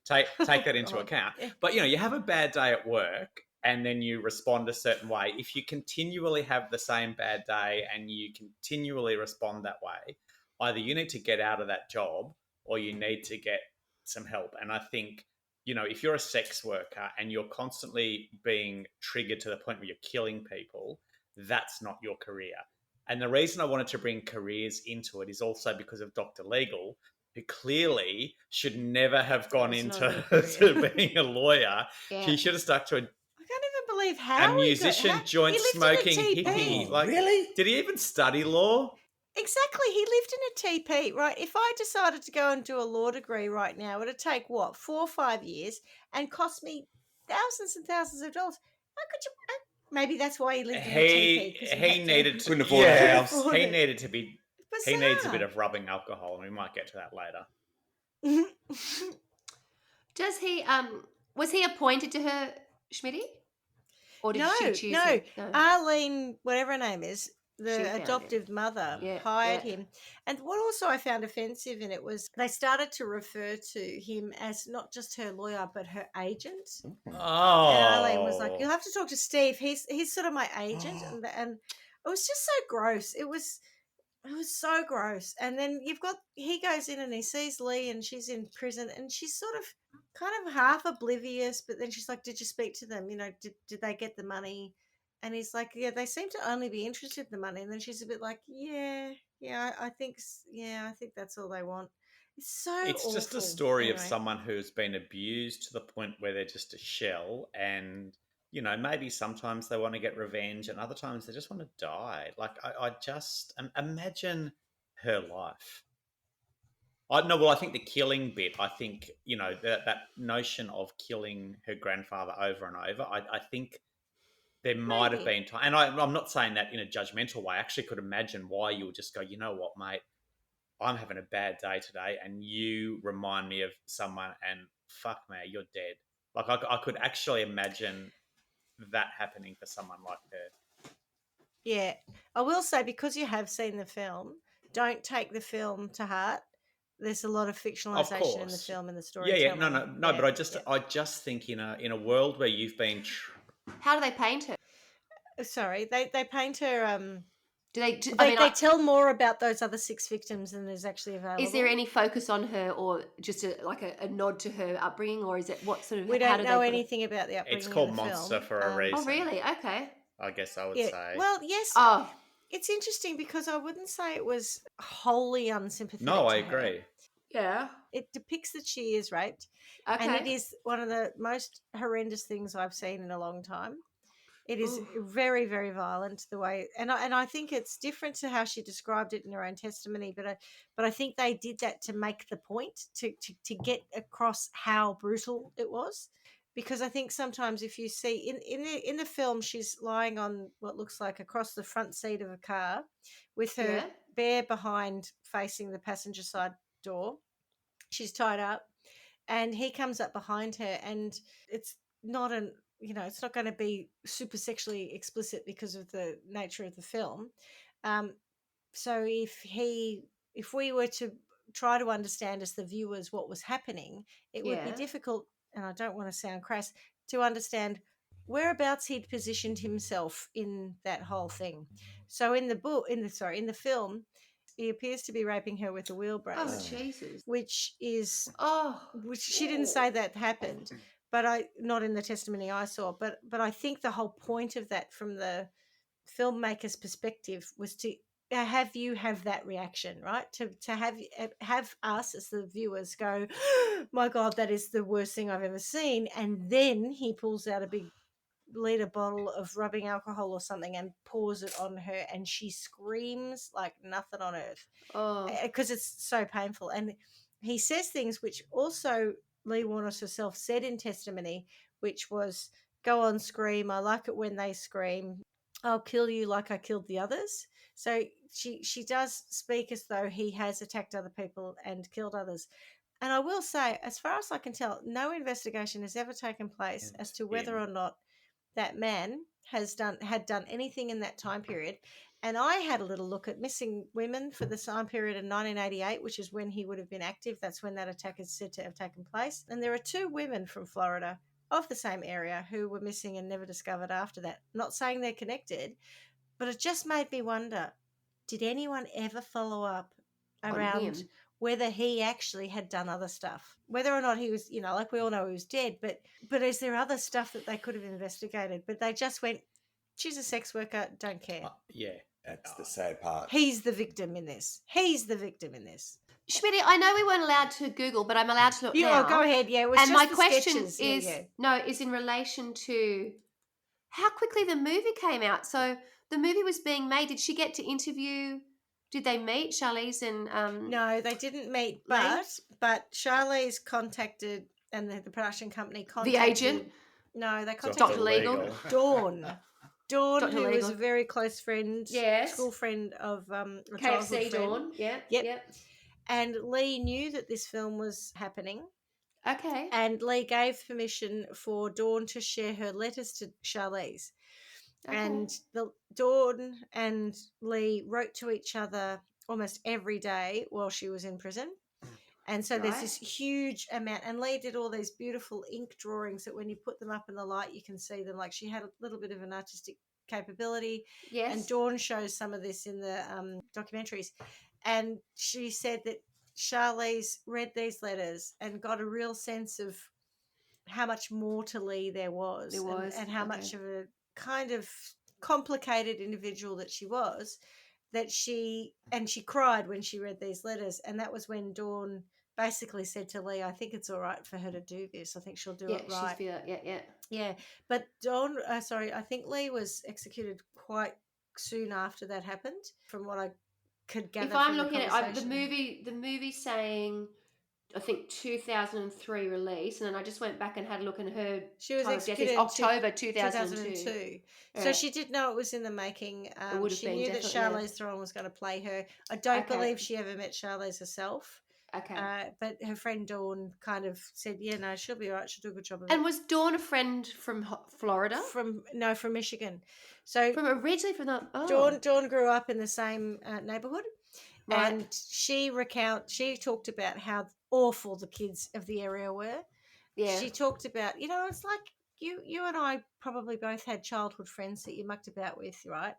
take that into account. Yeah. But, you have a bad day at work and then you respond a certain way. If you continually have the same bad day and you continually respond that way, either you need to get out of that job or you need to get some help. And I think, if you're a sex worker and you're constantly being triggered to the point where you're killing people, that's not your career. And the reason I wanted to bring careers into it is also because of Dr. Legal, who clearly should never have gone It's not a into good career. to being a lawyer. Yeah. He should have stuck to I can't even believe a how musician, joint he lived smoking in a TP. hippie. Oh, Like, really? did he even study law? Exactly. He lived in a TP, right? If I decided to go and do a law degree right now, it'd take what, 4 or 5 years and cost me thousands and thousands of dollars. How could you? Maybe that's why he lived in a TP. 'Cause He needed to Couldn't afford a yeah, house. Afford He it. needed to be. He Bizarre. needs a bit of rubbing alcohol, and we might get to that later. Does he? Was he appointed to her, Schmidty? Or did she choose no. him? No. Arlene, whatever her name is, She the found adoptive mother, Yeah, hired yeah. him. And what also I found offensive in it was they started to refer to him as not just her lawyer, but her agent. Oh, And Arlene was like, "You'll have to talk to Steve. He's sort of my agent," and it was just so gross. It was so gross. And then he goes in and he sees Lee and she's in prison and she's sort of kind of half oblivious, but then she's like, "Did you speak to them? Did they get the money?" And he's like, "Yeah, they seem to only be interested in the money." And then she's a bit like, "Yeah, I think that's all they want." It's so it's just a awful. story of Anyway. someone who's been abused to the point where they're just a shell, and maybe sometimes they want to get revenge, and other times they just want to die. Like I just imagine her life. I think the killing bit. I think that notion of killing her grandfather over and over. I think there might have Maybe. been time, and I'm not saying that in a judgmental way. I actually could imagine why you would just go, you know what, mate, I'm having a bad day today, and you remind me of someone, and fuck me, you're dead. Like I could actually imagine that happening for someone like her. Yeah, I will say, because you have seen the film, don't take the film to heart. There's a lot of fictionalization in the course. film and the Yeah, storytelling. no. But I just think in a world where you've been. How do they paint her? Sorry, they paint her. Do they? They tell more about those other 6 victims than is actually available. Is there any focus on her, or just a nod to her upbringing, or is it what sort of? We how don't do know they anything about the upbringing. It's called in the Monster film. for a reason. Oh, really? Okay. I guess I would Yeah. say. Well, yes. Oh, It's interesting because I wouldn't say it was wholly unsympathetic. No, I to her. agree. yeah. It depicts that she is raped, Okay. and it is one of the most horrendous things I've seen in a long time. It is very, very violent the way, and I think it's different to how she described it in her own testimony. But I think they did that to make the point, to get across how brutal it was. Because I think sometimes if you see in the film, she's lying on what looks like across the front seat of a car, with her Yeah. bare behind facing the passenger side door. She's tied up, and he comes up behind her, and it's not it's not going to be super sexually explicit because of the nature of the film. So if we were to try to understand as the viewers what was happening, it would be Yeah. difficult, and I don't want to sound crass, to understand whereabouts he'd positioned himself in that whole thing. So in the film, he appears to be raping her with a wheelbarrow, Oh, Jesus. which she didn't say that happened, but not in the testimony I saw. But I think the whole point of that, from the filmmaker's perspective, was to have that reaction, right? To have us as the viewers go, "My God, that is the worst thing I've ever seen," and then he pulls out a big liter bottle of rubbing alcohol or something and pours it on her, and she screams like nothing on earth because it's so painful. And he says things which also Lee Wuornos herself said in testimony, which was, "Go on, scream. I like it when they scream. I'll kill you like I killed the others." So she does speak as though he has attacked other people and killed others. And I will say, as far as I can tell, no investigation has ever taken place as to whether or not that man had done anything in that time period. And I had a little look at missing women for the time period in 1988, which is when he would have been active. That's when that attack is said to have taken place. And there are 2 women from Florida of the same area who were missing and never discovered after that. Not saying they're connected, but it just made me wonder, did anyone ever follow up around him? whether he actually had done other stuff, whether or not he was, like we all know he was dead, but is there other stuff that they could have investigated? But they just went, She's a sex worker. Don't care. Yeah. That's the sad part. He's the victim in this. Schmidty, I know we weren't allowed to Google, but I'm allowed to look now. Oh, go ahead. Yeah, it was And just my the question sketches. is is in relation to how quickly the movie came out. So the movie was being made. Did she get to interview? Did they meet Charlize and No, they didn't meet, Lee? but Charlize contacted, and the production company contacted the agent? No, they contacted Dr. Legal. Dawn. Dawn, Dr. who was Legal. a very close friend, Yes. school friend of a childhood KFC friend. Dawn. Yep. Yep. And Lee knew that this film was happening, Okay. and Lee gave permission for Dawn to share her letters to Charlize. Okay. And Dawn and Lee wrote to each other almost every day while she was in prison. And so there's this huge amount. And Lee did all these beautiful ink drawings that when you put them up in the light, you can see them. Like, she had a little bit of an artistic capability. Yes. And Dawn shows some of this in the documentaries. And she said that Charlize read these letters and got a real sense of how much more to Lee there was. And how much of a kind of complicated individual that she was, that she cried when she read these letters. And that was when Dawn basically said to Lee, I think it's all right for her to do this. I think she'll do it right. Yeah. But Dawn, I think Lee was executed quite soon after that happened, from what I could gather. If I'm looking at the movie saying, I think 2003 release, and then I just went back and had a look, and her she was time of death executed is October 2002. 2002. Yeah. So she did know it was in the making. She knew that definitely, Charlize Theron was going to play her. I don't believe she ever met Charlize herself. Okay. But her friend Dawn kind of said, yeah, no, she'll be all right. She'll do a good job of it. And was Dawn a friend from Florida? From Michigan. So originally from the Dawn grew up in the same neighborhood. Right. And she talked about how awful the kids of the area were. Yeah. She talked about, it's like you and I probably both had childhood friends that you mucked about with, right?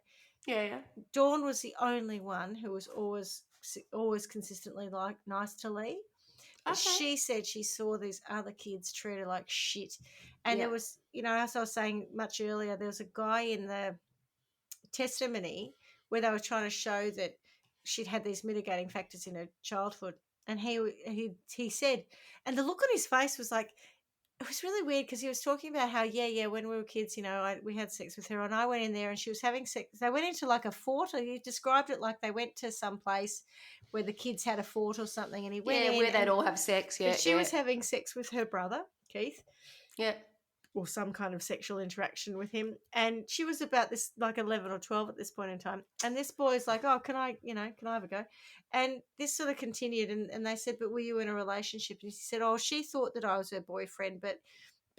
Yeah. Dawn was the only one who was always consistently nice to Lee. But she said she saw these other kids treat her like shit. And there was, as I was saying much earlier, there was a guy in the testimony where they were trying to show that she'd had these mitigating factors in her childhood. And he said, and the look on his face was like, it was really weird, because he was talking about how, when we were kids, we had sex with her, and I went in there and she was having sex. They went into like a fort, or he described it like they went to some place where the kids had a fort or something, and he went in where they'd all have sex. Yeah, she was having sex with her brother, Keith. Yeah. Or some kind of sexual interaction with him. And she was about this, like 11 or 12 at this point in time. And this boy's like, oh, can I have a go? And this sort of continued. And they said, but were you in a relationship? And he said, oh, she thought that I was her boyfriend, but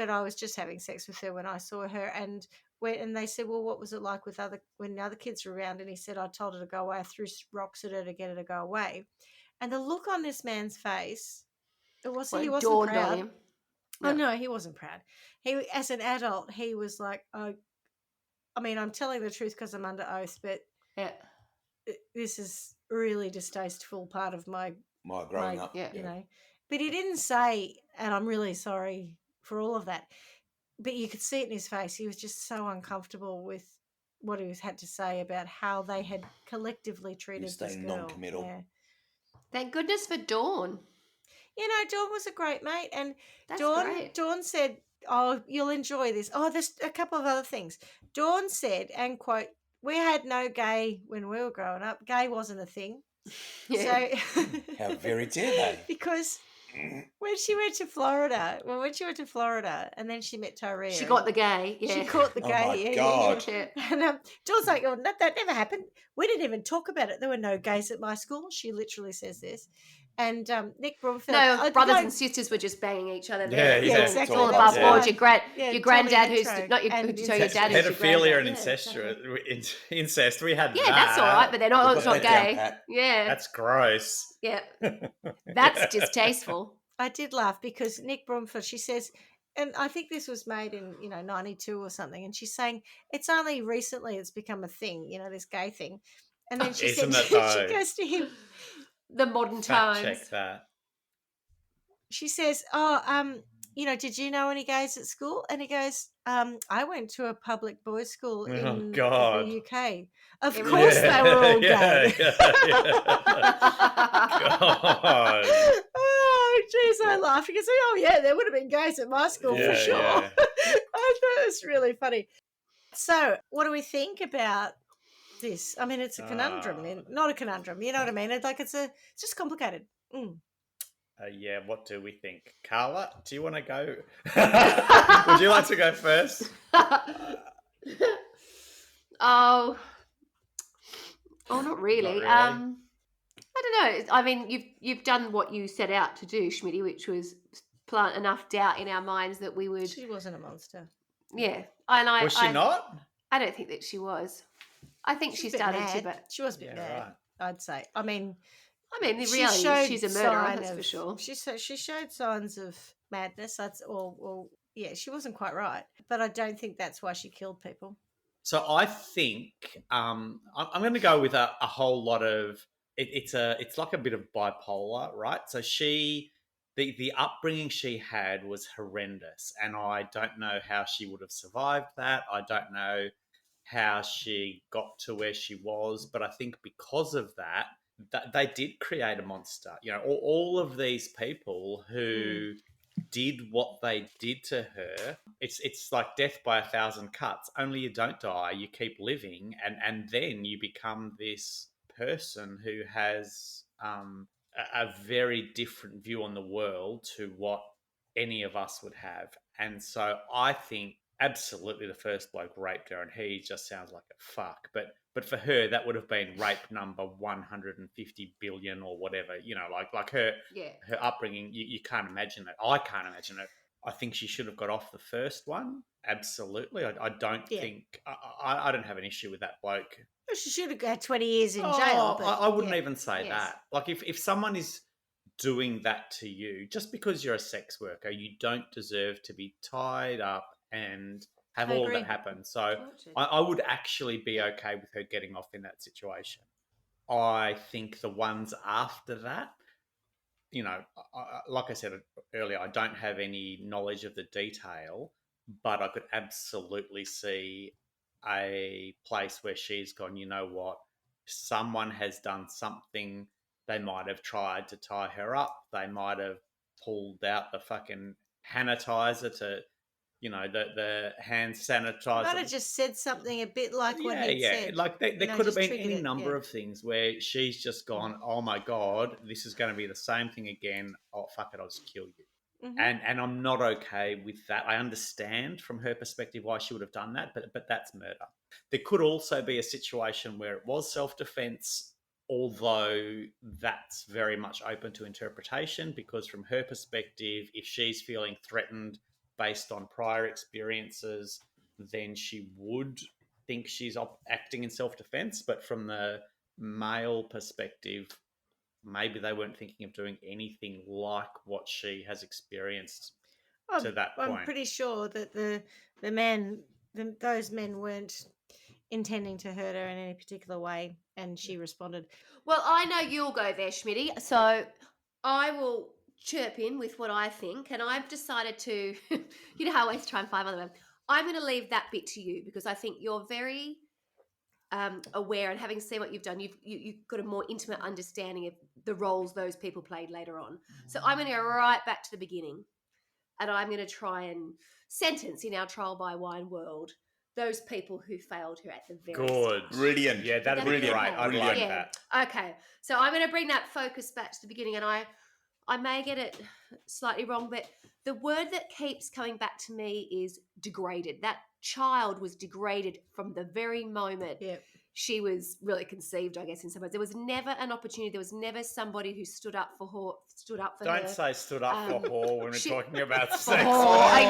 I was just having sex with her when I saw her. And they said, well, what was it like when the other kids were around? And he said, I told her to go away. I threw rocks at her to get her to go away. And the look on this man's face, he wasn't proud. No. Oh, no, he wasn't proud. He, as an adult, he was like, oh, I mean, I'm telling the truth because I'm under oath, but this is really distasteful part of my growing up. Yeah. But he didn't say, and I'm really sorry for all of that, but you could see it in his face. He was just so uncomfortable with what he had to say about how they had collectively treated this girl. Non-committal. Yeah. Thank goodness for Dawn. Dawn was a great mate, and That's Dawn great. said, oh, you'll enjoy this. Oh, there's a couple of other things. Dawn said, and quote, we had no gay when we were growing up. Gay wasn't a thing. Yeah. So How very dare they? Because when she went to Florida, and then she met Tyree. She got the gay. Yeah. She caught the gay. Oh, my yeah, God. Yeah. And Dawn's like, oh, that never happened. We didn't even talk about it. There were no gays at my school. She literally says this. And Nick Bromfield. No, brothers and sisters were just banging each other. Yeah, exactly. Exactly. All above board. Your granddad, totally who's not your dad, who's your pedophilia and granddad. incest. We had Yeah, that. that's all right, but they're not. It's not gay. Yeah, That's gross. yeah, that's distasteful. I did laugh because Nick Bromfield, she says, and I think this was made in 92 or something, and she's saying it's only recently it's become a thing, this gay thing. And then she said, she goes to him, the modern Fact times. check that. She says, did you know any gays at school? And he goes, I went to a public boys' school in God. the UK. Of Yeah. course they were all Yeah, gay. God. Oh, jeez, I laughed because, oh, yeah, there would have been gays at my school for Yeah, sure. yeah. I thought it was really funny. So, what do we think about this? I mean, it's a conundrum, not a conundrum. You know what I mean? It's just complicated. Mm. Yeah, what do we think? Carla, do you want to go? Would you like to go first? Oh, not really. Not really. I don't know. I mean, you've done what you set out to do, Schmidty, which was plant enough doubt in our minds that we would. She wasn't a monster. Yeah, and Was she not? I don't think that she was. I think she She's a bit started mad. to, but She was a bit mad, right. I'd say. I mean, the reality is she's a murderer, sign that's of- for sure. She showed signs of madness. That's all. Yeah, she wasn't quite right, but I don't think that's why she killed people. So I think I'm going to go with a whole lot of it's like a bit of bipolar, right? So the upbringing she had was horrendous, and I don't know how she would have survived that. I don't know how she got to where she was, but I think because of that they did create a monster. All of these people who did what they did to her. It's like death by 1,000 cuts. Only you don't die, you keep living, and then you become this person who has a very different view on the world to what any of us would have. And so I think absolutely the first bloke raped her, and he just sounds like a fuck. But for her, that would have been rape number 150 billion or whatever. Like her upbringing. You can't imagine it. I can't imagine it. I think she should have got off the first one. Absolutely. I don't think I don't have an issue with that bloke. Well, she should have had 20 years in jail. But, I wouldn't even say Yes. that. Like if someone is doing that to you, just because you're a sex worker, you don't deserve to be tied up and have all of that happen. So I would actually be okay with her getting off in that situation. I think the ones after that, like I said earlier, I don't have any knowledge of the detail, but I could absolutely see a place where she's gone, you know what, someone has done something. They might have tried to tie her up. They might have pulled out the fucking sanitizer to, the hand sanitizer. might have just said something a bit like what he said. Like there could have just been triggered any it, number of things where she's just gone, oh my God, this is going to be the same thing again. Oh, fuck it, I'll just kill you. Mhm. And I'm not okay with that. I understand from her perspective why she would have done that, but that's murder. There could also be a situation where it was self-defense, although that's very much open to interpretation, because from her perspective, if she's feeling threatened based on prior experiences, then she would think she's acting in self-defense. But from the male perspective, maybe they weren't thinking of doing anything like what she has experienced to that point. I'm pretty sure that those men weren't intending to hurt her in any particular way, and she responded. Well, I know you'll go there, Schmidty, so I will chirp in with what I think, and I've decided to, you know how I always try and find other men. I'm going to leave that bit to you because I think you're very aware, and having seen what you've done, you've got a more intimate understanding of the roles those people played later on. So I'm going to go right back to the beginning, and I'm going to try and sentence in our trial by wine world those people who failed her at the very start. Brilliant. Yeah, that'd be Brilliant. great. I'd like that. Okay, so I'm going to bring that focus back to the beginning, and I may get it slightly wrong, but the word that keeps coming back to me is degraded. That child was degraded from the very moment she was really conceived, I guess, in some ways. There was never an opportunity. There was never somebody who stood up for her. Don't say stood up for whore when we're talking about sex. I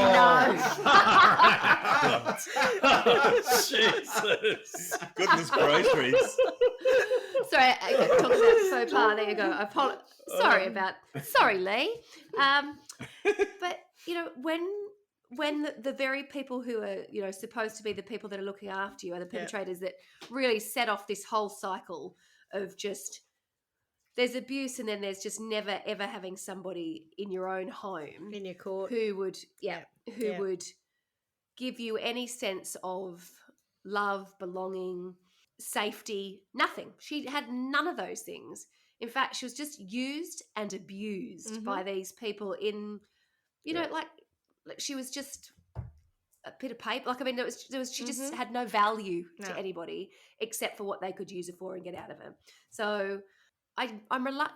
know. Jesus. Goodness gracious. Sorry, talking about faux pas. There you go. Sorry, Lee. But when the very people who are supposed to be the people that are looking after you are the perpetrators that really set off this whole cycle of just there's abuse, and then there's just never ever having somebody in your own home In your court. who would Yeah. would give you any sense of love, belonging, safety. Nothing. She had none of those things. In fact, she was just used and abused by these people in, you know, like she was just a bit of paper. Like, I mean, she just had no value to anybody except for what they could use her for and get out of her. So I'm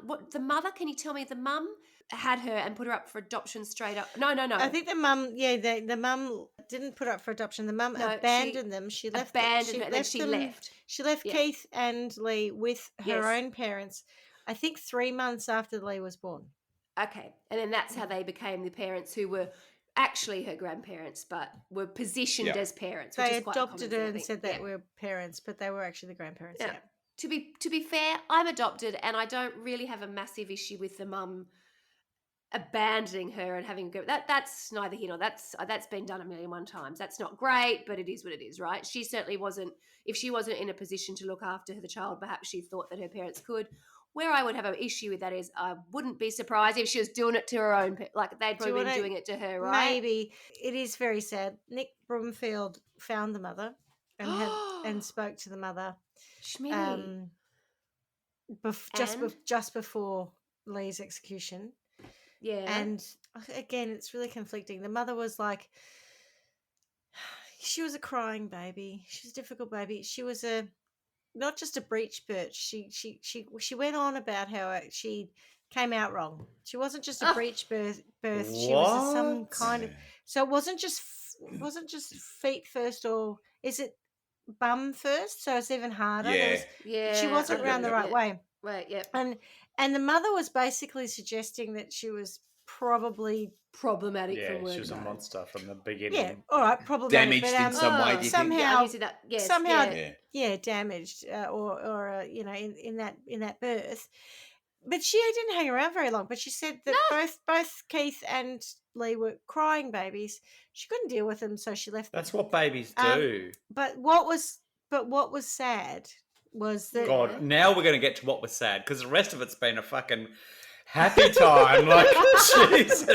what the mother? Can you tell me the mum had her and put her up for adoption straight up? No. I think the mum, the mum didn't put her up for adoption. The mum abandoned them. She left them. Abandoned her, and then she left. She left Keith and Lee with her own parents, I think 3 months after Lee was born. Okay. And then that's how they became the parents who were actually her grandparents, but were positioned as parents. Which They is quite adopted a common her thing, and said that were parents, but they were actually the grandparents. Yeah. To be fair, I'm adopted, and I don't really have a massive issue with the mum abandoning her and having a go. That's neither here nor that's been done 1,000,001 times. That's not great, but it is what it is, right? She certainly wasn't. If she wasn't in a position to look after the child, perhaps she thought that her parents could. Where I would have an issue with that is I wouldn't be surprised if she was doing it to her own, like they'd probably been doing it to her, right? Maybe. It is very sad. Nick Broomfield found the mother and spoke to the mother. Schmidty. Just before Lee's execution. Yeah. And again, it's really conflicting. The mother was like, she was a crying baby. She was a difficult baby. She was not just a breech birth. She went on about how she came out wrong. She wasn't just a breech birth. She was some kind of. So it wasn't just feet first, or is it bum first? So it's even harder. She wasn't around the right way. Right. Yeah. And the mother was basically suggesting that she was probably problematic. Yeah, from word she was a go. monster from the beginning. Yeah, all right, problematic. Damaged in some way, do you think? Somehow, damaged, or in that birth. But she didn't hang around very long. But she said that both Keith and Lee were crying babies. She couldn't deal with them, so she left them. That's what babies do. But what was sad was that. God, now we're going to get to what was sad, because the rest of it's been a fucking happy time. Like, Jesus.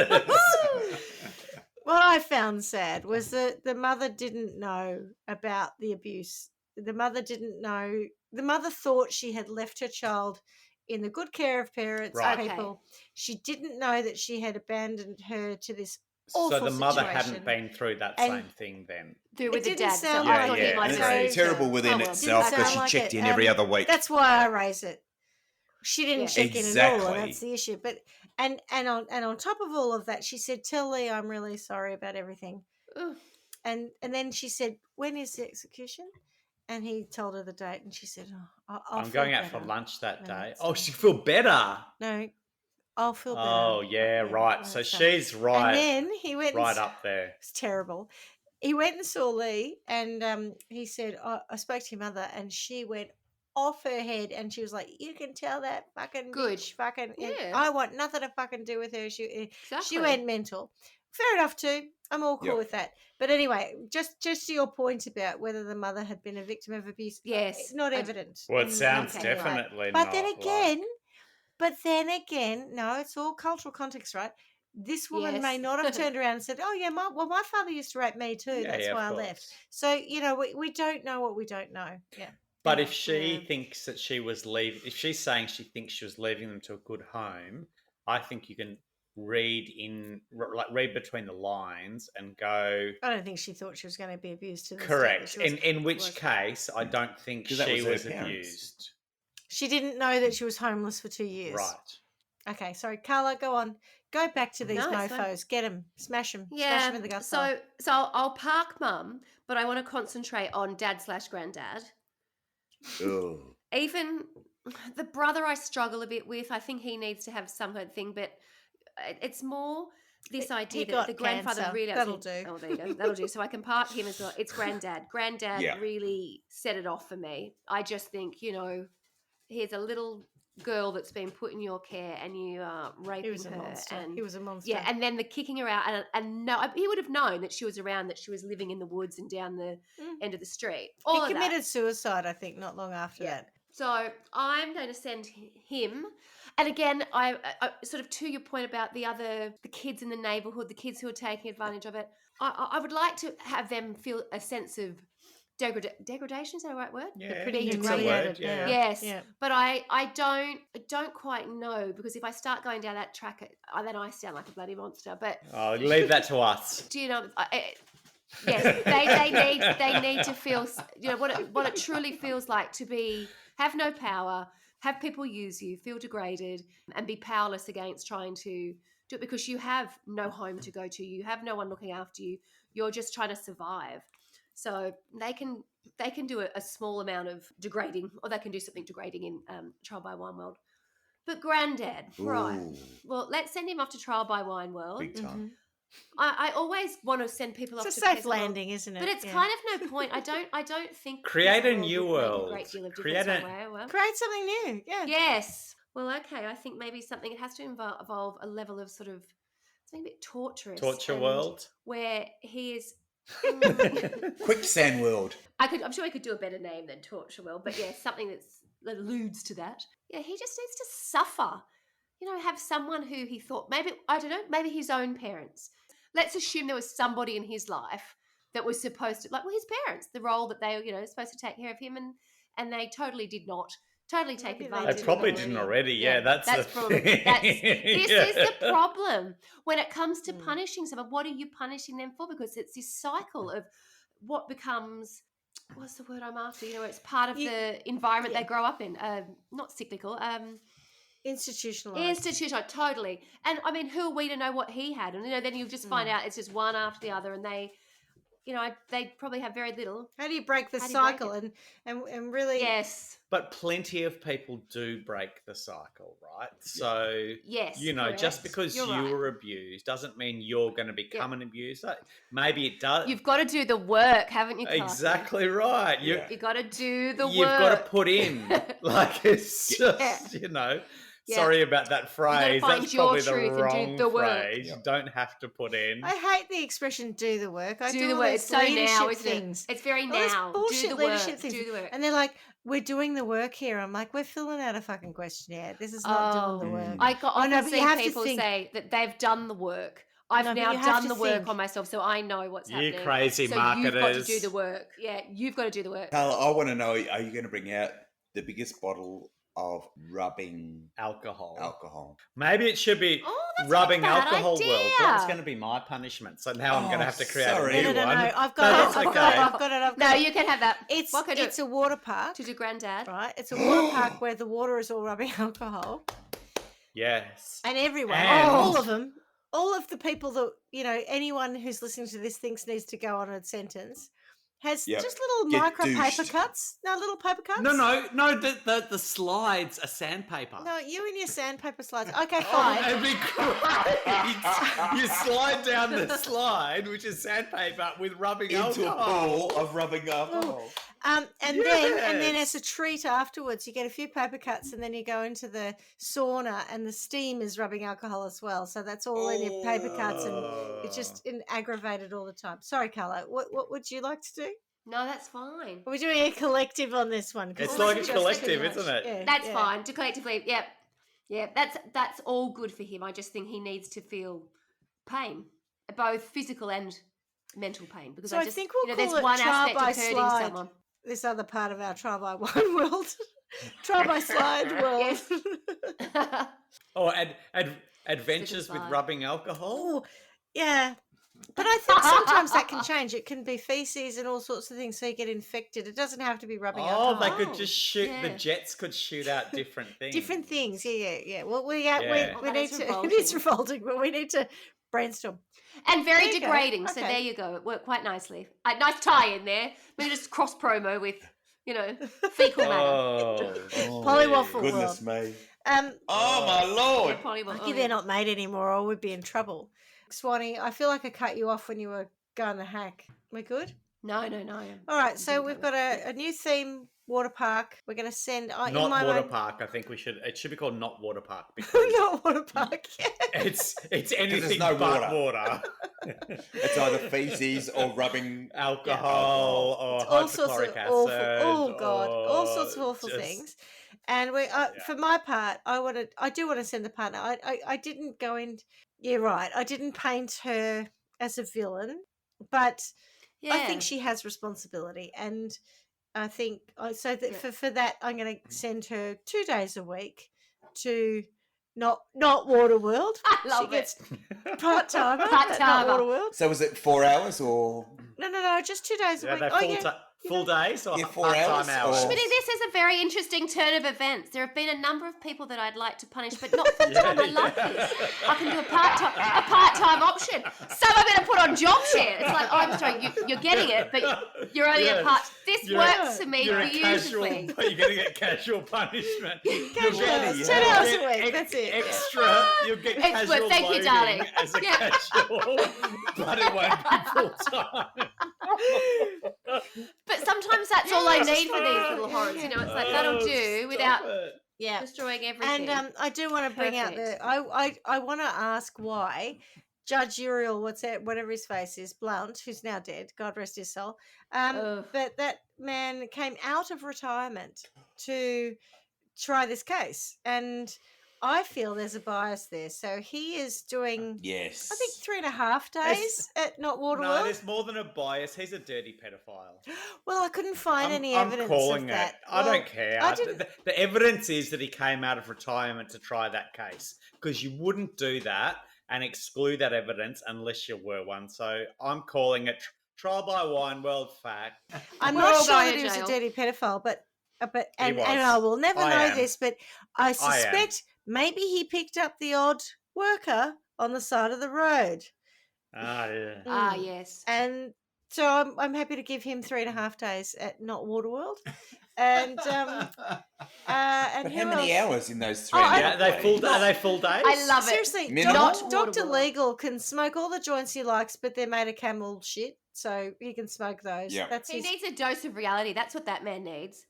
What I found sad was that the mother didn't know about the abuse. The mother didn't know. The mother thought she had left her child in the good care of parents, people. She didn't know that she had abandoned her to this awful So the mother situation. hadn't been through that same thing then. Through with the didn't dad. sound So I like thought it. he might And have it's terrible within itself because she Sound checked like in it. every other week. That's why I raise it. She didn't check in at all, Exactly. and that's the issue. But and on top of all of that, she said, "Tell Lee I'm really sorry about everything." Ugh. And then she said, "When is the execution?" And he told her the date, and she said, I'm going out for better. lunch that day. it's Oh, fine. she feel better. No, I'll feel better. Oh, yeah, right. So she's right. And then he went right up there. It's terrible. He went and saw Lee, and he said, I spoke to your mother, and she went off her head, and she was like, "You can tell that fucking bitch, fucking. Yeah. I want nothing to fucking do with her." She Exactly. went mental. Fair enough too. I'm all cool Yep. with that. But anyway, just to your point about whether the mother had been a victim of abuse, Yes. it's not evident. Well, it in sounds any way. definitely But not. then again, no, it's all cultural context, right? This woman Yes. may not have turned around and said, "Oh yeah, my father used to rape me too. Yeah, That's yeah, why I of left." course. So we don't know what we don't know. Yeah. But Yeah, if she yeah. thinks that she was leaving, if she's saying she thinks she was leaving them to a good home, I think you can read between the lines and go. I don't think she thought she was going to be abused to this Correct. extent that she In which was. case, I don't think 'Cause that she was was her parents. abused. She didn't know that she was homeless for 2 years. Right. Okay, sorry, Carla, go on. Go back to these No, it's fine. mofos. Get them. Smash them. Smash Yeah. them in the guts. So I'll park mum, but I want to concentrate on dad/granddad. Oh. Even the brother I struggle a bit with. I think he needs to have some kind of thing, but it's more this idea that got the grandfather cancer. really... That'll do. Oh, there you go. That'll do. So I can park him as well. It's granddad. Granddad Yeah. really set it off for me. I just think, here's a little girl that's been put in your care and you are raping He was a her. monster. And He was a monster. yeah, and then the kicking her out, and no, he would have known that she was around, that she was living in the woods and down the end of the street. All he of that. committed suicide, I think, not long after Yeah. that. So I'm going to send him. And again, I sort of to your point about the kids in the neighbourhood, the kids who are taking advantage of it. I would like to have them feel a sense of degradation. Is that the right word? Yeah, pretty it's a humiliated word, yeah. Yes, Yeah. but I don't quite know, because if I start going down that track, then I sound like a bloody monster. But Oh, leave that to us. do you know? Yes, they need to feel, you know, what it truly feels like to have no power, have people use you, feel degraded, and be powerless against trying to do it, because you have no home to go to, you have no one looking after you, you're just trying to survive. So they can do a small amount of degrading, or they can do something degrading in Trial by Wine World. But Granddad, right? Ooh, Well, let's send him off to Trial by Wine World. big time. I always want to send people It's off a to safe Pleasant World, landing, isn't it? but it's Yeah. kind of no point. I don't think Create a Pleasant World new would make world. a great deal of Create difference. a- Well, Create something new. Yeah. yes. Well, okay. I think maybe something, it has to involve a level of sort of something a bit torturous. Torture and world. where he is. Quicksand world. I'm sure I could do a better name than Torture World, but yeah, something that alludes to that. Yeah, he just needs to suffer. You know, have someone who he thought, maybe, I don't know, maybe his own parents. Let's assume there was somebody in his life that was supposed to, his parents, the role that they, supposed to take care of him, and they totally did not. Totally take Maybe they advantage. They of probably them didn't already. Yeah, that's the probably thing. this Yeah. is the problem when it comes to Mm. punishing someone. What are you punishing them for? Because it's this cycle of what becomes, what's the word I'm after? It's part of the environment they grow up in. Not cyclical. Institutionalized. Institutional, totally. And I mean, who are we to know what he had? And then you just find out it's just one after the other, and they probably have very little. How do you break the How do you break cycle and really? Yes. But plenty of people do break the cycle, right? So, Yes. just correct. because You're you right. were abused doesn't mean you're going to become an abuser. Maybe it does. You've got to do the work, haven't you, Clarky? Exactly right. Yeah. You got to do the You've work. got to put in. It's just, Yeah. sorry about that phrase. find That's your probably the truth and do wrong the work. phrase. Yeah. You don't have to put in. I hate the expression "do the work." I do the all work. these It's so now, leadership isn't things. it? It's very All this now. bullshit Do the leadership work. things. Do the work. And they're like, "We're doing the work here." I'm like, "We're filling out a fucking questionnaire. This is not doing the work." I got Oh, no, often but you see have to people think- say that they've done the work. I've No, but now you have done to the work think. on myself, so I know what's You happening. crazy so you've got to marketers. do the work. Yeah, you've got to do the work. Carla, I want to know, are you going to bring out the biggest bottle of rubbing Alcohol. Maybe it should be Oh, that's rubbing not a bad alcohol idea. world. That's going to be my punishment. So now I'm going to have to create sorry. a new No. one. I've got that's it. I've okay. got it. I've got it. I've No, got it. you can have that. It's What can I do? it's a water park, To do Granddad. right? It's a water park where the water is all rubbing alcohol, Yes. and everyone, And- all of them, all of the people that anyone who's listening to this thinks needs to go on a sentence has Yep. just little Get micro paper douched. cuts. No, little paper cuts. No. The slides are sandpaper. No, you and your sandpaper slides. Okay, Oh, fine. that'd be great. You slide down the slide, which is sandpaper, with rubbing into a alcohol. pool of rubbing alcohol. And then Yes. as a treat afterwards, you get a few paper cuts, and then you go into the sauna, and the steam is rubbing alcohol as well. So that's all in your paper cuts, and it's just aggravated all the time. Sorry, Carla. What would you like to do? No, that's fine. Are we doing a collective on this one? 'Cause It's this like is a just collective, too much. isn't it? Yeah, That's yeah. fine. To collectively, yeah. That's all good for him. I just think he needs to feel pain, both physical and mental pain, because So I think we'll there's call it one trial aspect by of hurting slide. someone. This other part of our trial by wine world, trial by slide world. Yes. Oh, adventures with slide. rubbing alcohol. Oh, yeah. But I think sometimes that can change. It can be feces and all sorts of things, so you get infected. It doesn't have to be rubbing Oh, alcohol. they could just shoot. The yeah. jets could shoot out different things. Different things. Yeah. Well, we Yeah. we Oh, that need is to. It revolting. is revolting, but we need to brainstorm. And very There you go. degrading. So Okay. there you go. It worked quite nicely. Nice tie in there. Maybe just cross promo with, fecal matter. Oh, Polywaffle Goodness me. Oh, my Lord. Yeah, polymorph. Lucky they're not made anymore, or we'd be in trouble. Swanee, I feel like I cut you off when you were going the hack. We good? No. All right, so we've got a new theme water park. We're going to send in Not my water mind- park. I think it should be called not water park because Not water park. it's anything no but water. It's either feces or rubbing alcohol or all sorts of hydrochloric awful. acid. Oh God, all sorts of or awful just- things. And for my part, I do want to send the partner. I didn't go in. You're right. I didn't paint her as a villain, but I think she has responsibility, and I think for that I'm going to send her 2 days a week to not Waterworld. I love she gets it. part-time at Part-timer. not Waterworld. So was it 4 hours or? No, just 2 days a Yeah, week. they're full days or 4 part-time hours, hours. or- Schmidty, this is a very interesting turn of events. There have been a number of people that I'd like to punish, but not full time. I love this. I can do a part-time option. Some I'm going to put on job share. It's like, oh, I'm sorry, you're getting it, but you're only a part. This works for me beautifully. But you're going to get casual punishment. Casual hours, 10 You'll hours get a week, that's it. Extra. You'll get It's casual worth- thank you, loading darling. as a Yeah. casual, but it won't be full time. But sometimes that's all I need for these little horrors. You know, it's like that'll do Stop without it. Yeah. destroying everything. And I do want to bring out Perfect. I want to ask why Judge Uriel, whatever his face is, Blount, who's now dead, God rest his soul. Ugh. But that man came out of retirement to try this case, and I feel there's a bias there. So he is doing, Yes. I think, 3.5 days at Not No, Waterworld. there's more than a bias. He's a dirty pedophile. Well, I couldn't find any evidence I'm calling of it. that. I Well, don't care. I didn't. The evidence is that he came out of retirement to try that case because you wouldn't do that and exclude that evidence unless you were one. So I'm calling it trial by wine, world fact. I'm We're not all sure going that to he was a jail. dirty pedophile, but and was. I will never I know am. this, but I am. suspect maybe he picked up the odd worker on the side of the road. Ah, yeah. Ah, Mm. yes. And so I'm happy to give him 3.5 days at Not Waterworld. And and But who how many else? hours in those Oh, 3? I- Yeah, are they full days? I love it. Seriously, Minimum? Not Dr. Waterworld. Legal can smoke all the joints he likes, but they're made of camel shit, so he can smoke those. Yeah. That's He his. needs a dose of reality. That's what that man needs.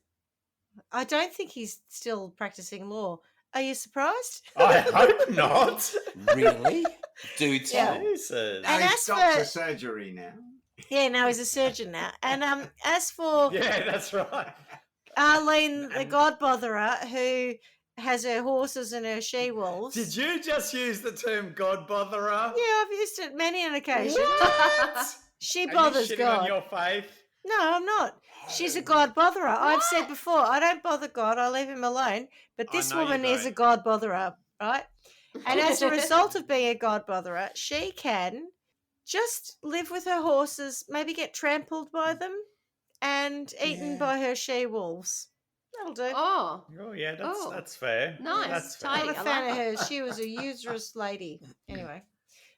I don't think he's still practicing law. Are you surprised? I hope not. Really? Do tell. Jesus. Now And he's as doctor for- surgery now. Yeah, no, he's a surgeon now. And as for Yeah, that's right. Arlene, the godbotherer, who has her horses and her she-wolves. Did you just use the term God botherer? Yeah, I've used it many an occasion. What? She Are bothers you shitting on God. your faith? No, I'm not. She's a God botherer. I've said before, I don't bother God. I leave him alone. But I this know you woman is a don't. God botherer, right? And as a result of being a God botherer, she can just live with her horses, maybe get trampled by them, and eaten Yeah. by her she-wolves. That'll do. Oh, Oh yeah, Oh. that's fair. Nice. That's fair. I'm tidy. a I fan like of hers. She was a useless lady. Anyway,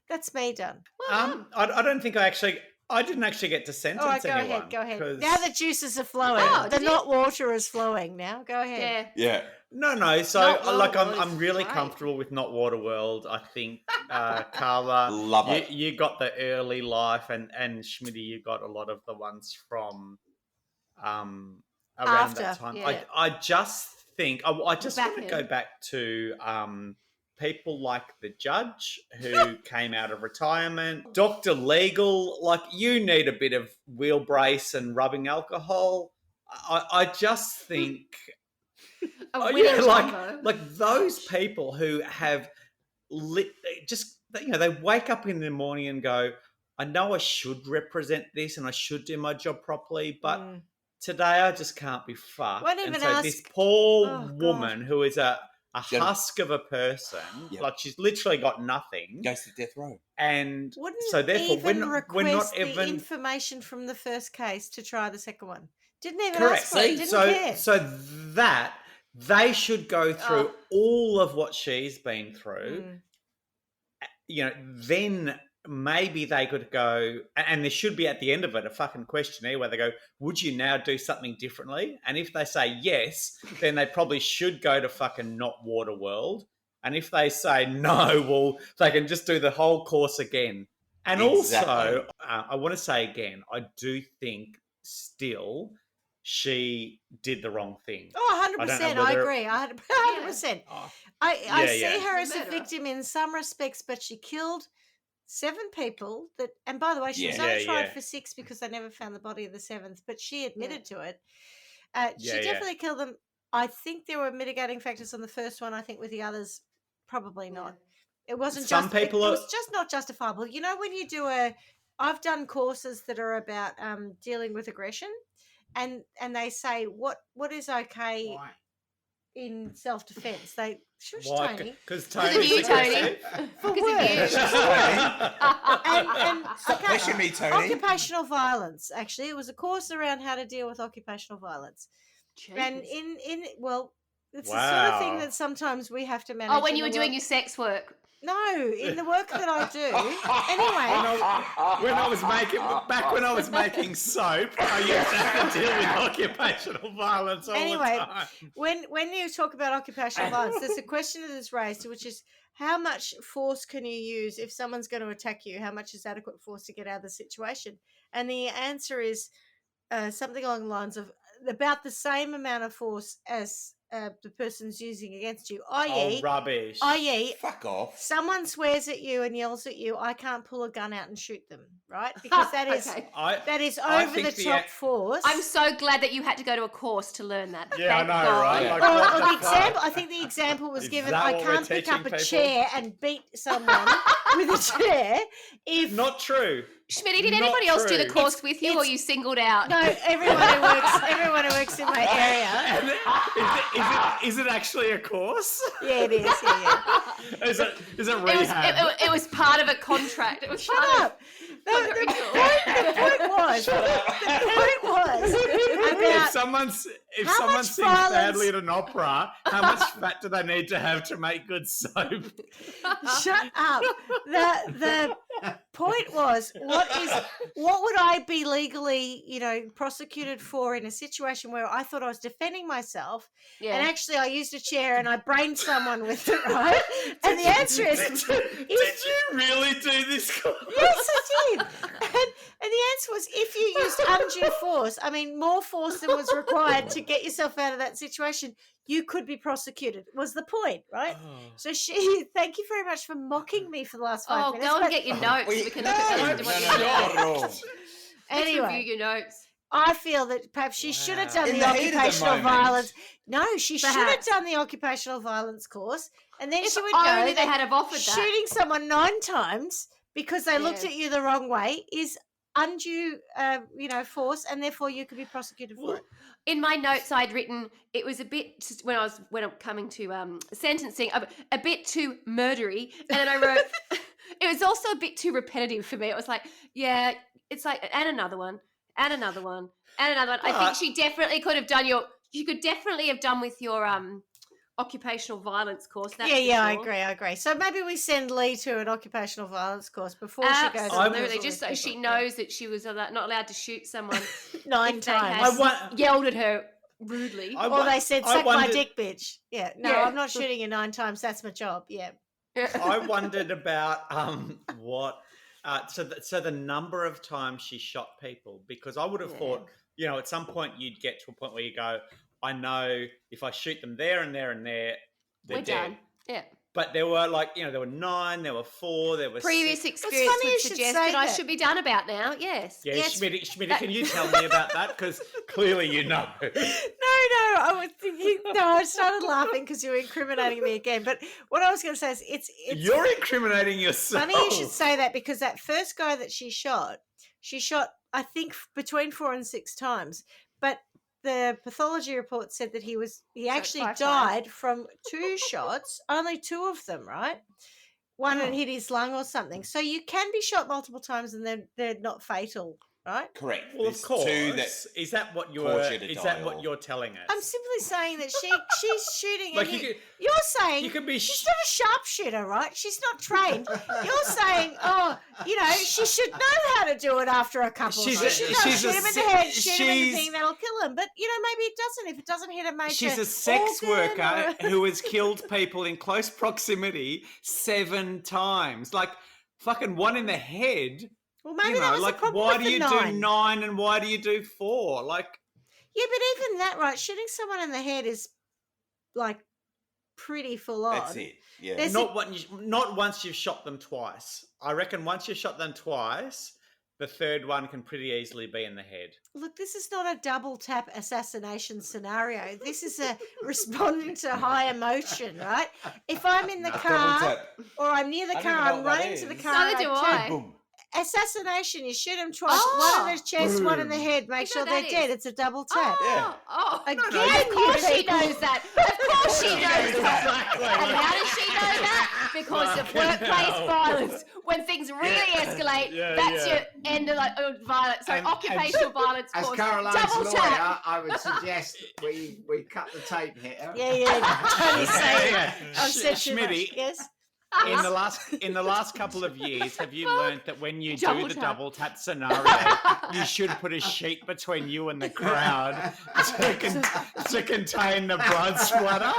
that's me done. well done. I don't think I didn't actually get to sentence All right, go anyone. ahead. Go ahead. 'cause- Now the juices are flowing. Oh, the did you- not water is flowing now. Go ahead. Yeah. Yeah. No. So Not like, Waterworld I'm is really great. comfortable with Not Waterworld. I think Carla, Love it. you got the early life, and Schmidty, you got a lot of the ones from around After, that time. yeah. I just think I just Back want to in. go back to people like the judge who came out of retirement, Dr. Legal. Like, you need a bit of wheel brace and rubbing alcohol. I just think. A Oh, winning yeah, combo. like those people who have just, they wake up in the morning and go, I know I should represent this and I should do my job properly, but Mm. today I just can't be fucked. Won't And even so this ask- poor Oh, God. woman who is a Jen- husk of a person, Yep. like she's literally got nothing, Goes to death row. and Wouldn't so therefore even we're request not the even information from the first case to try the second one. Didn't even correct. ask for it. Didn't so care. so that they should go through Oh. all of what she's been through. Mm. Then maybe they could go, and there should be at the end of it a fucking questionnaire where they go, would you now do something differently? And if they say yes, then they probably should go to fucking Not Waterworld. And if they say no, well, they can just do the whole course again. And Exactly. also, I want to say again, I do think still she did the wrong thing. Oh, I don't 100%. know I whether- agree. 100%. Oh, I Yeah, see yeah. her She's as a a murderer. victim in some respects, but she killed 7 people. And by the way, she was Yeah. only Yeah, tried yeah. for 6 because they never found the body of the 7th, but she admitted to it. She Yeah, yeah. definitely killed them. I think there were mitigating factors on the first one. I think with the others, probably not. It wasn't Some just. people it are- was just not justifiable. You know, when you do I've done courses that are about dealing with aggression, and they say what is okay Why? in self-defense. They shush Why? Tony. Because Because of Tony's you, Tony. aggressive. For Because of you. work. and Stop pushing me, Tony. occupational violence. Actually, it was a course around how to deal with occupational violence. And in well, it's the sort of thing Wow. that sometimes we have to manage. Oh, when in you were the doing work- your sex work. No, in the work that I do. Anyway, When I was making soap, I used to have to deal with occupational violence all Anyway, the time. when you talk about occupational violence, there's a question that is raised, which is how much force can you use if someone's going to attack you? How much is adequate force to get out of the situation? And the answer is something along the lines of about the same amount of force as the person's using against you, Oh, rubbish. i.e., Fuck off. someone swears at you and yells at you, I can't pull a gun out and shoot them, right? Because that is Okay. that is I over think the the- top force. I'm so glad that you had to go to a course to learn that. Yeah, I Thank know, God. right? Yeah. Like, Or what the the fuck? example, I think the example was Is given, that I what we're can't pick teaching up a people? chair and beat someone with a chair if Not true. Schmidty, did Not anybody else do the true. course with you, or it's- you singled out? no, everyone who works in my area. And is it actually a course? Yeah, it is. Yeah. Is it It was, rehab? it was part of a contract. It was Shut part up. The Contract. point was If about someone How someone much sings violence- badly at an opera, how much fat do they need to have to make good soap? shut up. The point was what would I be legally, prosecuted for in a situation where I thought I was defending myself Yeah. and actually I used a chair and I brained someone with it, right? And the answer is Did you really do this course? yes, I did. And the answer was if you used undue force, I mean, more force than was required to get yourself out of that situation, you could be prosecuted, was the point, right? So thank you very much for mocking me for the last 5 Oh, minutes. go and but get your notes. Well, We can no, look at no, them. no, What you not said. at all. Let's anyway, review your notes. I feel that perhaps she should have Wow. done In the the heat of the occupational moment. violence. No, she should have Perhaps. done the occupational violence course, and then If she would only know they that had have offered that. shooting someone 9 times because they looked Yeah. at you the wrong way is undue, force, and therefore you could be prosecuted for it. In my notes, I'd written it was a bit when I'm coming to sentencing a bit too murdery, and then I wrote it was also a bit too repetitive for me. It was like, yeah, it's like and another one, and another one, and another one. I think But- she definitely could have done you could definitely have done with your occupational violence course. That's for Yeah, sure. I agree. So maybe we send Lee to an occupational violence course before she goes. and kills Absolutely, all just these so she people. knows that she was not allowed to shoot someone 9 if they times. had I want- yelled at her rudely. I Or won- they said, I suck my wondered- dick, bitch. Yeah, no, Yeah. I'm not shooting you 9 times. That's my job. Yeah. I wondered about what. So the number of times she shot people, because I would have Yeah. thought, at some point you'd get to a point where you go, I know if I shoot them there and there and there, they're We're dead. done. Yeah. But there were there were 9, there were 4, there were Previous 6. experience funny you would should suggest say that I that. should be done about now. Yes. Yeah, Yes. Schmidty, can you tell me about that? Because clearly you know. No, I was thinking. No, I started laughing because you were incriminating me again. But what I was going to say is, it's You're incriminating yourself. funny you should say that because that first guy that she shot, I think between 4 and 6 times. But the pathology report said that he actually 5 times. died from 2 shots, only 2 of them, right? One had Oh. hit his lung or something. So you can be shot multiple times and they're not fatal, right? Correct. Well, of There's course. two that Is that what cause you to is die that what or- you're telling us? I'm simply saying that she's shooting. Like and you could- you're saying you could be she's not a sharpshooter, right? She's not trained. You're saying, she should know how to do it after a couple. She's She a- should know, she's shoot a him in the se- head, shoot him in the she's- thing, that'll kill him. But maybe it doesn't. If it doesn't hit a major, She's a sex organ worker or- who has killed people in close proximity 7 times. Like fucking 1 in the head. Well, maybe that was the problem why with do you the do 9. 9 and why do you do 4? Like Yeah, but even that, right? Shooting someone in the head is like pretty full on. That's it. Yeah. There's Not once you've shot them twice. I reckon once you've shot them twice, the third one can pretty easily be in the head. Look, this is not a double tap assassination scenario. This is a responding to high emotion, right? If I'm in the car tap. or I'm near the I don't car, even know I'm what that running to the is. car. Neither do I tap. I. Boom. Assassination, you shoot them twice, Oh. one in the chest, one in the head, make You sure know they're that dead. is. It's a double tap. Yeah. Oh, Again, of course you she people. knows that. Of course she knows that. Exactly. And how does she know that? Because of Fucking workplace hell. violence. When things really escalate, Yeah, that's yeah. your end of violence. So And- occupational violence As causes Caroline's double lawyer, tap. I would suggest we cut the tape here. Yeah. Tony say Yeah. I've said too much. Schmidty, Yes. in the last couple of years, have you learned that when you Double do the tap. double tap scenario, you should put a sheet between you and the crowd to contain the blood splatter?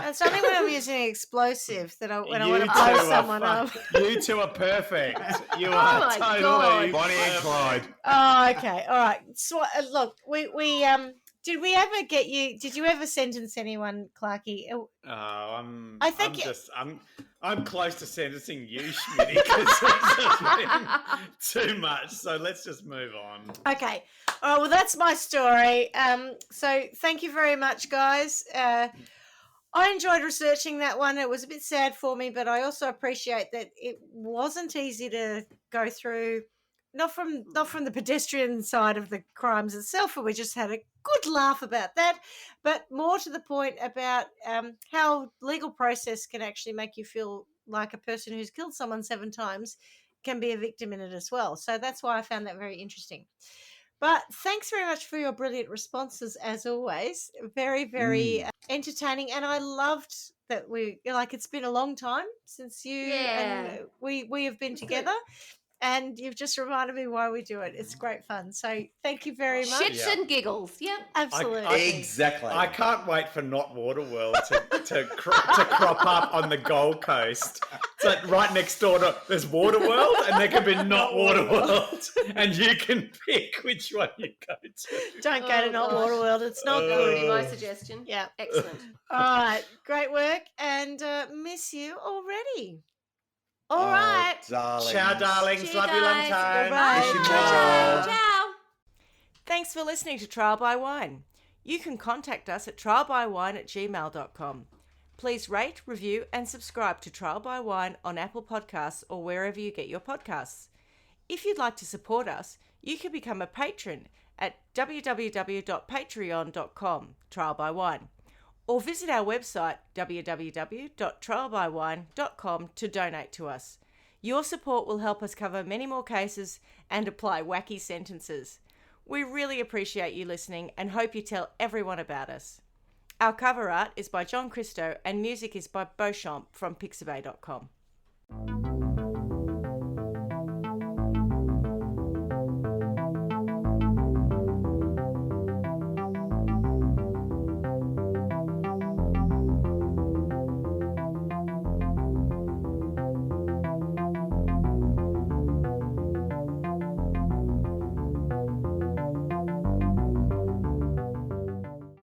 It's only when I'm using an explosive that when I You want to two blow are someone up. You two are perfect. You Oh are my totally God. Bonnie and Clyde. Oh, okay. All right. So, look, we did we ever get you? Did you ever sentence anyone, Clarky? Oh, I'm close to sentencing you, Schmidty, because it's just been too much. So let's just move on. Okay. All right. Well, that's my story. So thank you very much, guys. I enjoyed researching that one. It was a bit sad for me, but I also appreciate that it wasn't easy to go through. Not from the pedestrian side of the crimes itself, and we just had a good laugh about that, but more to the point about how legal process can actually make you feel like a person who's killed someone 7 times can be a victim in it as well. So that's why I found that very interesting. But thanks very much for your brilliant responses, as always. Very, very entertaining, and I loved that it's been a long time since you and we have been together. And you've just reminded me why we do it. It's great fun. So thank you very much. Shits and giggles. Yep. Absolutely. Exactly. I can't wait for Not Waterworld to crop up on the Gold Coast. So right next door there's Waterworld, and there can be Not Waterworld, and you can pick which one you go to. Don't go to Not gosh. Waterworld. It's not That would good. be my suggestion. Yeah. Excellent. All right. Great work. And miss you already. All right. Darling. Ciao, darlings. Cheers, Love you long guys. time. Bye-bye. Wish you Ciao. more. Ciao. Thanks for listening to Trial by Wine. You can contact us at trialbywine@gmail.com. Please rate, review, and subscribe to Trial by Wine on Apple Podcasts or wherever you get your podcasts. If you'd like to support us, you can become a patron at www.patreon.com, Trial by Wine, or visit our website www.trialbywine.com to donate to us. Your support will help us cover many more cases and apply wacky sentences. We really appreciate you listening and hope you tell everyone about us. Our cover art is by John Christo and music is by Beauchamp from pixabay.com.